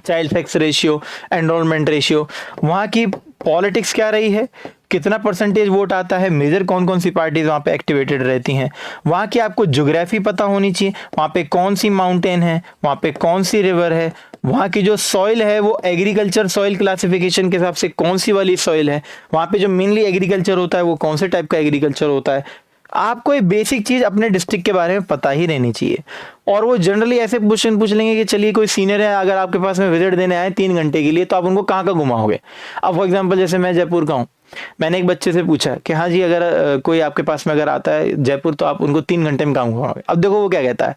child sex ratio, enrolment ratio, वहां की पॉलिटिक्स क्या रही है, कितना परसेंटेज वोट आता है, मेजर कौन कौन सी पार्टीज वहां पे एक्टिवेटेड रहती हैं, वहां की आपको ज्योग्राफी पता होनी चाहिए, वहां पे कौन सी माउंटेन है, वहां पे कौन सी रिवर है, वहां की जो सॉइल है वो एग्रीकल्चर सॉइल क्लासिफिकेशन के हिसाब से कौन सी वाली सॉइल है, वहां पे जो मेनली एग्रीकल्चर होता है वो कौन से टाइप का एग्रीकल्चर होता है। आपको ये बेसिक चीज अपने डिस्ट्रिक्ट के बारे में पता ही रहनी चाहिए। और वो जनरली ऐसे क्वेश्चन पूछ लेंगे कि चलिए कोई सीनियर है अगर आपके पास में विजिट देने आए 3 घंटे के लिए, तो आप उनको कहाँ का घुमाओगे? अब फॉर एग्जांपल जैसे मैं जयपुर का हूँ, मैंने एक बच्चे से पूछा कि हाँ जी अगर कोई आपके पास में अगर आता है जयपुर तो आप उनको 3 घंटे में कहाँ घुमाओगे? अब देखो वो क्या कहता है,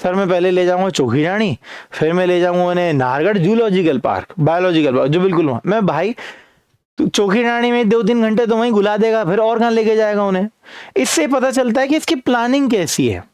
सर मैं पहले ले जाऊंगा चौखी रानी, फिर मैं ले जाऊंगा उन्हें Nahargarh zoological park, biological park, जो बिल्कुल वहां। मैं भाई चौखी रानी में 2-3 घंटे तो वहीं घुला देगा, फिर और कहाँ लेके जाएगा उन्हें? इससे पता चलता है कि इसकी प्लानिंग कैसी है।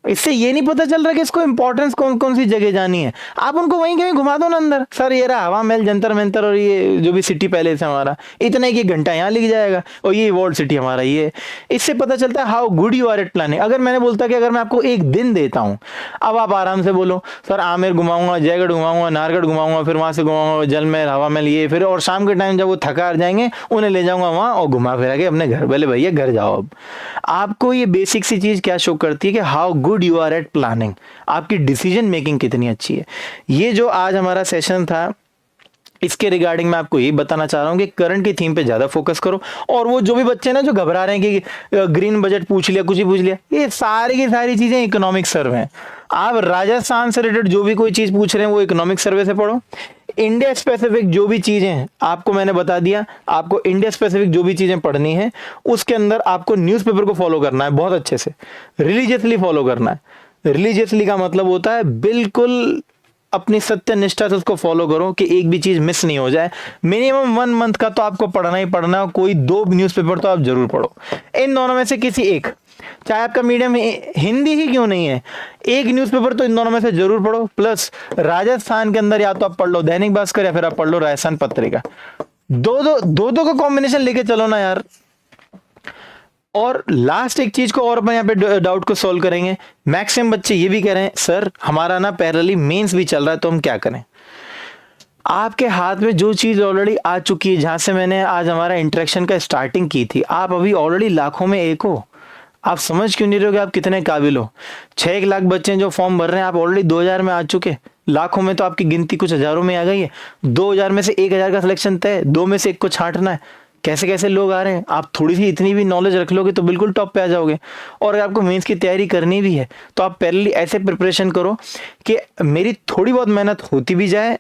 इससे ये नहीं पता चल रहा कि इसको इंपॉर्टेंस कौन कौन सी जगह जानी है। आप उनको वहीं कहीं घुमा दो ना अंदर, सर ये रहा हवा महल, जंतर मंतर और ये जो भी सिटी पैलेस है हमारा, इतना एक घंटा यहाँ लिख जाएगा, और ये वर्ल्ड सिटी हमारा ये। इससे पता चलता है how good you are at planning. अगर मैंने बोलता कि अगर मैं आपको 1 दिन देता हूँ, अब आप आराम से बोलो सर आमेर घुमाऊंगा, जयगढ़ घुमाऊंगा, नाहरगढ़ घुमाऊंगा, फिर वहां से घुमाऊंगा जल महल, हवा महल, ये फिर, और शाम के टाइम जब वो थका जाएंगे उन्हें ले जाऊंगा वहां और घुमा फिरा के अपने घर, बोले भैया घर जाओ। अब आपको ये बेसिक सी चीज क्या शो करती है कि how good you are at planning, आपकी डिसीजन मेकिंग कितनी अच्छी है। ये जो आज हमारा सेशन था, इसके रिगार्डिंग मैं आपको ये बताना चाह रहा हूं कि करंट की थीम पे ज्यादा फोकस करो। और वो जो भी बच्चे ना जो घबरा रहे हैं कि ग्रीन बजट पूछ लिया, कुछ ही पूछ लिया, ये सारी की सारी चीजें इकोनॉमिक सर्वे हैं। आप राजस्थान से रिलेटेड जो भी कोई चीज पूछ रहे हैं वो इकोनॉमिक सर्वे से पढ़ो। इंडिया स्पेसिफिक जो भी चीजें आपको मैंने बता दिया, आपको इंडिया स्पेसिफिक जो भी चीजें पढ़नी है उसके अंदर आपको न्यूज़पेपर को फॉलो करना है, बहुत अच्छे से रिलीजियसली फॉलो करना है। रिलीजियसली का मतलब होता है बिल्कुल अपनी सत्य निष्ठा से उसको फॉलो करो कि एक भी चीज मिस नहीं हो जाए। मिनिमम 1 मंथ का तो आपको पढ़ना ही पढ़ना है, कोई 2 न्यूज़पेपर तो आप जरूर पढ़ो। इन दोनों में से किसी एक, चाहे आपका मीडियम हिंदी ही क्यों नहीं है, एक न्यूज़पेपर तो इन दोनों में से जरूर पढ़ो। प्लस राजस्थान के अंदर या तो आप पढ़ लो दैनिक भास्कर या फिर आप पढ़ लो राजस्थान पत्रिका। दो का कॉम्बिनेशन लेके चलो ना यार। और लास्ट एक चीज को और अपन यहाँ पे डाउट को सॉल्व करेंगे। मैक्सिमम बच्चे ये भी कह रहे हैं सर हमारा ना पैरेलली मेंस भी चल रहा है तो हम क्या करें? आपके हाथ में जो चीज ऑलरेडी आ चुकी है, जहां से मैंने आज हमारा इंटरेक्शन का स्टार्टिंग की थी, आप अभी ऑलरेडी लाखों में एक हो। आप समझ क्यों नहीं रहे हो कि आप कितने काबिल हो? 6 लाख बच्चे जो फॉर्म भर रहे हैं, आप ऑलरेडी 2000 में आ चुके, लाखों में तो आपकी गिनती कुछ हजारों में आ गई है। 2000 में से 1000 का सिलेक्शन तय, 2 में से 1 को छांटना है। कैसे कैसे लोग आ रहे हैं, आप थोड़ी सी इतनी भी नॉलेज रख लोगे तो बिल्कुल टॉप पे आ जाओगे। और अगर आपको मेंस की तैयारी करनी भी है तो आप पहले ऐसे प्रिपरेशन करो कि मेरी थोड़ी बहुत मेहनत होती भी जाए,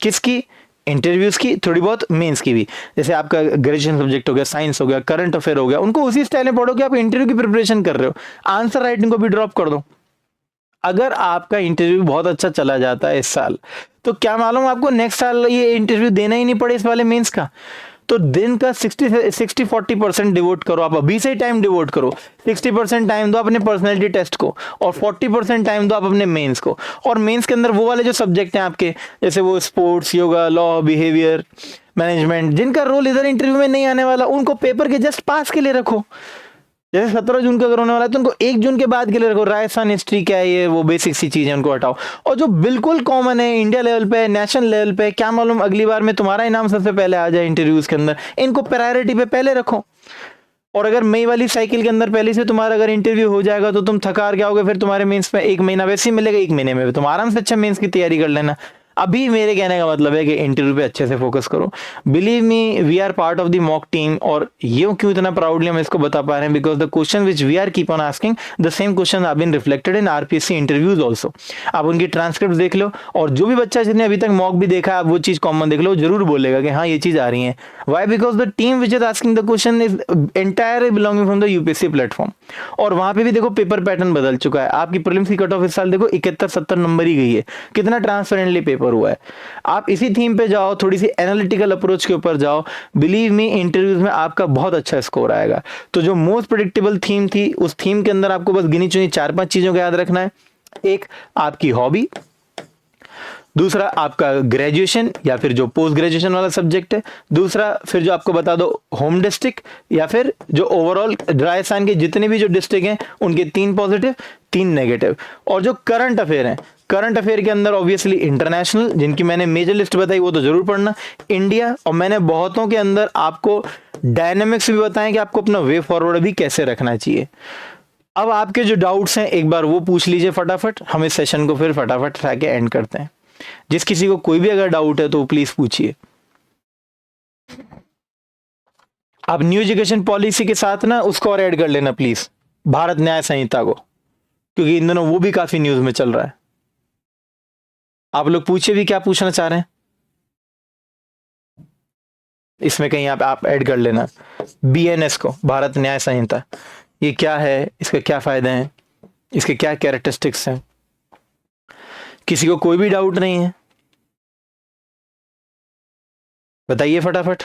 किसकी? इंटरव्यूज की, थोड़ी बहुत मेंस की भी। जैसे आपका ग्रेजुएशन सब्जेक्ट हो गया, साइंस हो गया, करंट अफेयर हो गया, उनको उसी स्टाइल में पढ़ो कि आप इंटरव्यू की प्रिपरेशन कर रहे हो। आंसर राइटिंग को भी ड्रॉप कर दो। अगर आपका इंटरव्यू बहुत अच्छा चला जाता है इस साल, तो क्या मालूम आपको नेक्स्ट साल ये इंटरव्यू देना ही नहीं पड़े इस वाले मेंस का। तो दिन का 60-40% डिवोट करो, आप अभी से टाइम डिवोट करो। 60% टाइम दो अपने पर्सनैलिटी टेस्ट को और 40% टाइम दो आप अपने मेंस को। और मेंस के अंदर वो वाले जो सब्जेक्ट हैं आपके, जैसे वो sports, yoga, law, behaviour, management, जिनका रोल इधर इंटरव्यू में नहीं आने वाला, उनको पेपर के जस्ट पास के लिए रखो। जैसे 17 जून का अगर होने वाला है तो उनको 1 जून के बाद के लिए रखो। राजस्थान हिस्ट्री क्या है, ये वो बेसिक सी चीजें उनको हटाओ। और जो बिल्कुल कॉमन है इंडिया लेवल पे, नेशनल लेवल पे, क्या मालूम अगली बार में तुम्हारा ही नाम सबसे पहले आ जाए इंटरव्यूज के अंदर, इनको प्रायोरिटी पे पहले रखो। और अगर मई वाली साइकिल के अंदर पहले से तुम्हारा अगर इंटरव्यू हो जाएगा तो तुम थका हार के आओगे, फिर तुम्हारे मेंस में 1 महीना वैसे ही मिलेगा, 1 महीने में तुम आराम से अच्छा मेंस की तैयारी कर लेना। अभी मेरे कहने का मतलब है कि इंटरव्यू पे अच्छे से फोकस करो। Believe me, we are part of the mock team, और ये क्यों इतना प्राउडली हम इसको बता पा रहे हैं, because the question which we are keep on asking, the same question have been reflected in RPSC interviews also. आप उनकी ट्रांसक्रिप्ट देख लो, और जो भी बच्चा जिसने अभी तक मॉक भी देखा है, आप वो चीज कॉमन देख लो, जरूर बोलेगा कि हाँ ये चीज आ रही है। Why? Because the team which is asking the question is entirely belonging from the UPSC platform. और वहां पे भी देखो पेपर पैटर्न बदल चुका है। आपकी प्रीलिम्स की कट ऑफ इस साल देखो 71-70 नंबर ही गई है। कितना ट्रांसपेरेंटली पेपर हुआ है। आप इसी थीम पे जाओ, थोड़ी सी एनालिटिकल अप्रोच के ऊपर जाओ, बिलीव मी इंटरव्यूज में आपका बहुत अच्छा स्कोर आएगा। तो जो मोस्ट प्रिडिक्टेबल थीम थी, उस थीम के अंदर आपको बस गिनी चुनी 4-5 चीजों को याद रखना है। एक, आपकी हॉबी। दूसरा, आपका ग्रेजुएशन या फिर जो पोस्ट ग्रेजुएशन वाला सब्जेक्ट है। दूसरा, फिर जो आपको बता दो होम डिस्ट्रिक्ट, या फिर जो ओवरऑल राजस्थान के जितने भी जो डिस्ट्रिक्ट हैं उनके 3 पॉजिटिव 3 नेगेटिव। और जो करंट अफेयर हैं, करंट अफेयर के अंदर ऑब्वियसली इंटरनेशनल, जिनकी मैंने मेजर लिस्ट बताई वो तो जरूर पढ़ना, इंडिया, और मैंने बहुतों के अंदर आपको डायनेमिक्स भी बताएं कि आपको अपना वे फॉरवर्ड भी कैसे रखना चाहिए। अब आपके जो डाउट्स हैं एक बार वो पूछ लीजिए फटाफट, हम इस सेशन को फिर फटाफट उठा के एंड करते हैं। जिस किसी को कोई भी अगर डाउट है तो प्लीज पूछिए। आप न्यू एजुकेशन पॉलिसी के साथ ना उसको और ऐड कर लेना प्लीज, भारत न्याय संहिता को, क्योंकि इन दोनों वो भी काफी न्यूज में चल रहा है। आप लोग पूछिए भी क्या पूछना चाह रहे हैं, इसमें कहीं आप ऐड कर लेना बीएनएस को, भारत न्याय संहिता। ये क्या है, इसके क्या फायदे हैं, इसके क्या कैरेक्टरिस्टिक्स हैं। किसी को कोई भी डाउट नहीं है, बताइए फटाफट।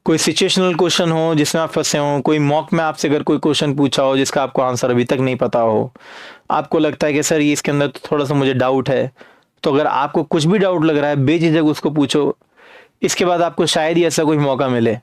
कोई सिचुएशनल क्वेश्चन हो जिसमें आप फंसे हो, कोई मॉक में आपसे अगर कोई क्वेश्चन पूछा हो जिसका आपको आंसर अभी तक नहीं पता हो, आपको लगता है कि सर ये इसके अंदर तो थोड़ा सा मुझे डाउट है, तो अगर आपको कुछ भी डाउट लग रहा है बेझिझक उसको पूछो। इसके बाद आपको शायद ही ऐसा कोई मौका मिले।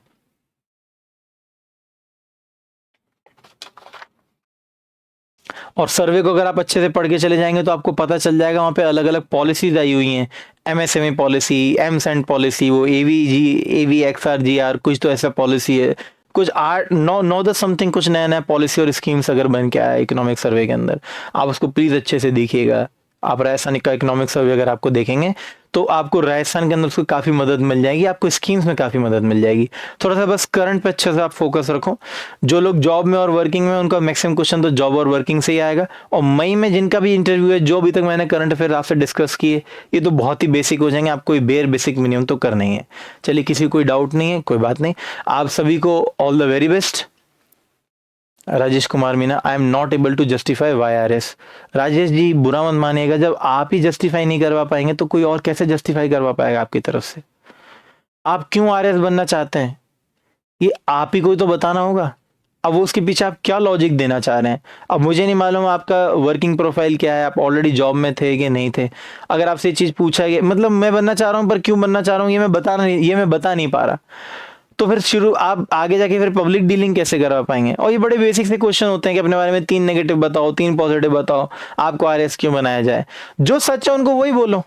और सर्वे को अगर आप अच्छे से पढ़ के चले जाएंगे तो आपको पता चल जाएगा वहां पे अलग अलग पॉलिसीज आई हुई हैं। एमएसएमई पॉलिसी, एमसेंट पॉलिसी, वो एवीएक्सआरजीआर कुछ तो ऐसा पॉलिसी है, कुछ 8-9 10 समथिंग कुछ नया नया पॉलिसी और स्कीम्स अगर बन के आया इकोनॉमिक सर्वे के अंदर, आप उसको प्लीज अच्छे से देखिएगा। आप राजस्थान का इकोनॉमिक सर्वे अगर आपको देखेंगे तो आपको राजस्थान के अंदर उसको काफी मदद मिल जाएगी, आपको स्कीम्स में काफी मदद मिल जाएगी। थोड़ा सा बस करंट पे अच्छे से आप फोकस रखो। जो लोग जॉब में और वर्किंग में, उनका मैक्सिमम क्वेश्चन तो जॉब और वर्किंग से ही आएगा। और मई में जिनका भी इंटरव्यू है, जो अभी तक मैंने करंट अफेयर आपसे डिस्कस किए, ये तो बहुत ही बेसिक हो जाएंगे, आपको बेयर बेसिक मिनिमम तो करना ही है। चलिए, किसी को कोई डाउट नहीं है, कोई बात नहीं। आप सभी को all the very best. Rajesh Kumar Meena, I am not able to justify YRS। Rajesh ji बुरा मत मानिएगा, जब आप ही जस्टिफाई नहीं करवा पाएंगे तो कोई और कैसे जस्टिफाई करवा पाएगा आपकी तरफ से। आप क्यों RS बनना चाहते हैं, ये आप ही को तो बताना होगा। अब वो उसके पीछे आप क्या लॉजिक देना चाह रहे हैं। अब मुझे नहीं मालूम आपका वर्किंग प्रोफाइल क्या है, आप ऑलरेडी जॉब में थे कि नहीं थे। अगर आपसे ये चीज पूछा है, मतलब मैं बनना चाह रहा हूँ पर क्यों बनना चाह रहा हूँ ये मैं बता नहीं पा रहा, तो फिर शुरू आप आगे जाके फिर पब्लिक डीलिंग कैसे करवा पाएंगे। और ये बड़े बेसिक से क्वेश्चन होते हैं कि अपने बारे में 3 नेगेटिव बताओ, 3 पॉजिटिव बताओ, आपको RS क्यों बनाया जाए। जो सच है उनको वही बोलो,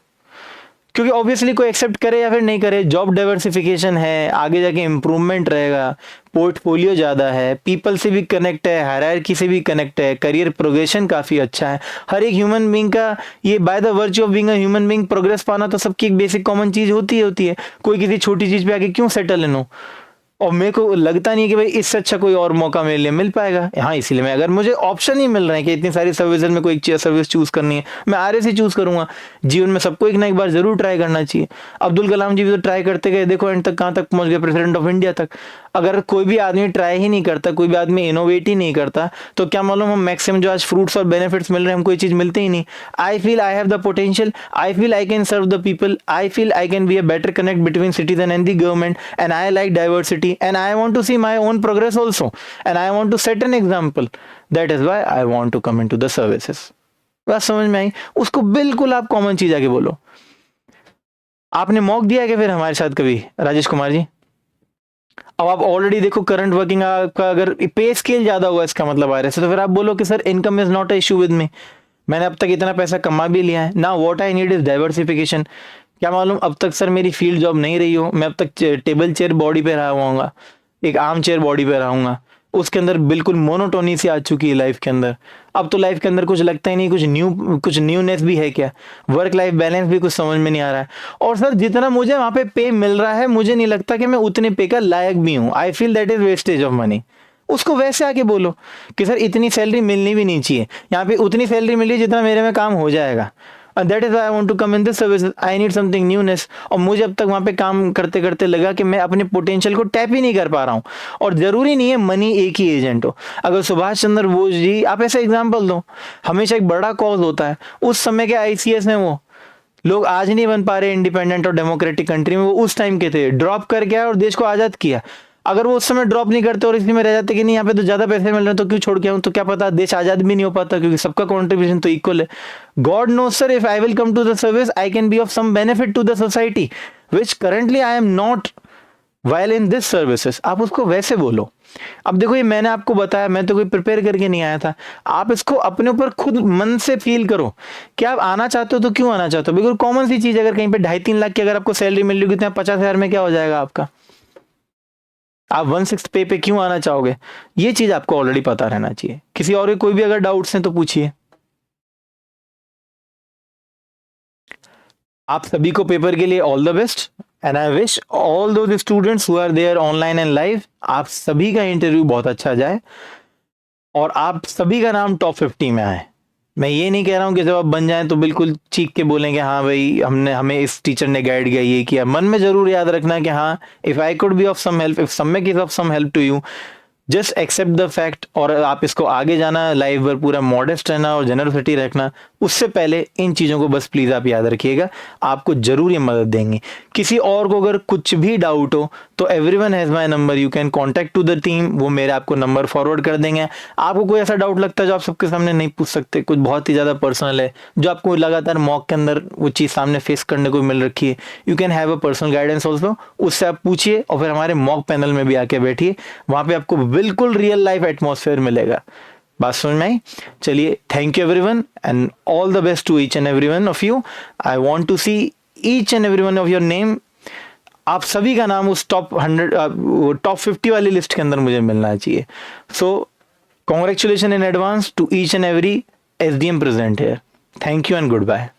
क्योंकि ऑब्वियसली कोई एक्सेप्ट करे या फिर नहीं करे, जॉब डाइवर्सिफिकेशन है, आगे जाके इंप्रूवमेंट रहेगा, पोर्टफोलियो ज्यादा है, पीपल से भी कनेक्ट है, हायरार्की से भी कनेक्ट है, करियर प्रोग्रेशन काफी अच्छा है। हर एक ह्यूमन बीइंग का ये by the virtue of being a human being progress पाना तो सबकी एक बेसिक कॉमन चीज होती है। कोई किसी छोटी चीज पे आके क्यों सेटल इन हो। और मेरे को लगता नहीं है कि भाई इससे अच्छा कोई और मौका मेरे लिए मिल पाएगा। हाँ, इसीलिए मैं, अगर मुझे ऑप्शन ही मिल रहे हैं कि इतनी सारी सर्विसेज में कोई एक सर्विस चूज करनी है, मैं RS ही चूज करूंगा। जीवन में सबको एक ना एक बार जरूर ट्राई करना चाहिए। अब्दुल कलाम जी भी तो ट्राई करते गए, देखो एंड तक कहाँ तक पहुंच गए, प्रेसिडेंट ऑफ इंडिया तक। अगर कोई भी आदमी ट्राई ही नहीं करता, कोई भी आदमी इनोवेट ही नहीं करता, तो क्या मालूम हम मैक्सिमम जो आज फ्रूट्स और बेनिफिट्स मिल रहे हैं हमको ये चीज मिलते ही नहीं। I feel I have the potential, I feel I can serve the people, I feel I can be a better connect between citizen and the government, and I like diversity, and I want to see my own progress also, and I want to set an example. That is why I want to come into the services. बात समझ में आई। उसको बिल्कुल आप common चीज आके बोलो। आपने मॉक दिया कि फिर हमारे साथ कभी, राजेश कुमार जी? अब आप ऑलरेडी देखो करंट वर्किंग आपका अगर पे स्केल ज्यादा हुआ, इसका मतलब RS है, तो फिर आप बोलो कि sir income is not a issue with me, मैंने अब तक इतना पैसा कमा भी लिया है ना, what I need is diversification. क्या मालूम अब तक सर मेरी फील्ड जॉब नहीं रही हो, मैं अब तक टेबल चेयर बॉडी पे रहा हुआ, एक आर्म चेयर बॉडी पे रहूंगा, उसके अंदर बिल्कुल मोनोटोनी सी आ चुकी है लाइफ के अंदर। अब तो लाइफ के अंदर कुछ लगता ही नहीं, कुछ न्यूनेस भी है क्या, वर्क लाइफ बैलेंस भी कुछ समझ में नहीं आ रहा है। और सर जितना मुझे वहां पे पे मिल रहा है, मुझे नहीं लगता कि मैं उतने पे का लायक भी हूँ। I feel that is wastage of money. उसको वैसे आके बोलो कि सर इतनी सैलरी मिलनी भी नहीं चाहिए, यहाँ पे उतनी सैलरी मिली जितना मेरे में काम हो जाएगा। That is I want to come in this service, I need something newness. और मुझे अब तक वहां पे काम करते करते लगा कि मैं अपने पोटेंशियल को टैप ही नहीं कर पा रहा हूँ। और जरूरी नहीं है मनी एक ही एजेंट हो। अगर सुभाष चंद्र बोस जी, आप ऐसा एग्जाम्पल दो, हमेशा एक बड़ा कॉज होता है। उस समय के आईसीएस में वो लोग आज नहीं बन पा रहे इंडिपेंडेंट और डेमोक्रेटिक कंट्री में, वो उस टाइम के थे, ड्रॉप कर गया और देश को आजाद किया। अगर वो उस समय ड्रॉप नहीं करते और इसी में रह जाते कि नहीं यहाँ पे तो ज्यादा पैसे मिल रहे हैं तो क्यों छोड़ के आऊं, तो क्या पता देश आजाद भी नहीं हो पाता, क्योंकि सबका कॉन्ट्रीब्यूशन तो इक्वल है। God knows sir, if I will come to the service I can be of some benefit to the society which currently I am not while in this services. आप उसको वैसे बोलो। अब देखो ये मैंने आपको बताया, मैं तो कोई प्रिपेयर करके नहीं आया था। आप इसको अपने ऊपर खुद मन से फील करो कि आप आना चाहते हो तो क्यों आना चाहते हो। बिल्कुल कॉमन सी चीज, अगर कहीं पे 2.5-3 लाख की अगर आपको सैलरी मिल रही है, 50,000 में क्या हो जाएगा आपका, आप 1/6 पे क्यों आना चाहोगे। ये चीज आपको ऑलरेडी पता रहना चाहिए। किसी और के कोई भी अगर डाउट्स हैं तो पूछिए। आप सभी को पेपर के लिए all the best and I wish all the students who are there online and live, आप सभी का इंटरव्यू बहुत अच्छा जाए और आप सभी का नाम टॉप 50 में आए। मैं ये नहीं कह रहा हूं कि जब आप बन जाएं तो बिल्कुल चीख के बोलेंगे हाँ भाई हमें इस टीचर ने गाइड किया, ये किया। मन में जरूर याद रखना कि हाँ, if I could be of some help, if Samyak is of some help to you, just accept the fact. और आप इसको आगे जाना, लाइफ भर पूरा मॉडेस्ट रहना और जेनरसिटी रखना। उससे पहले इन चीजों को बस प्लीज आप याद रखिएगा, आपको जरूर ये मदद देंगे। किसी और को अगर कुछ भी डाउट हो तो everyone has my number, you can contact to the team, वो मेरे आपको नंबर फॉरवर्ड कर देंगे। आपको कोई ऐसा डाउट लगता है जो आप सबके सामने नहीं पूछ सकते, कुछ बहुत ही ज्यादा पर्सनल है, जो आपको लगातार मॉक के अंदर वो चीज सामने फेस करने को मिल रखी है, you can have a personal guidance also. उससे आप पूछिए और फिर हमारे मॉक पैनल में भी आके बैठिए, वहां पे आपको बिल्कुल रियल लाइफ एटमॉस्फेयर मिलेगा। बात समझ में आई? चलिए, thank you everyone and all the best to each and everyone of you. I want to see each and everyone of your name. आप सभी का नाम उस टॉप 50 वाली लिस्ट के अंदर मुझे मिलना चाहिए। So congratulation in advance to each and every SDM present here. Thank you and good bye.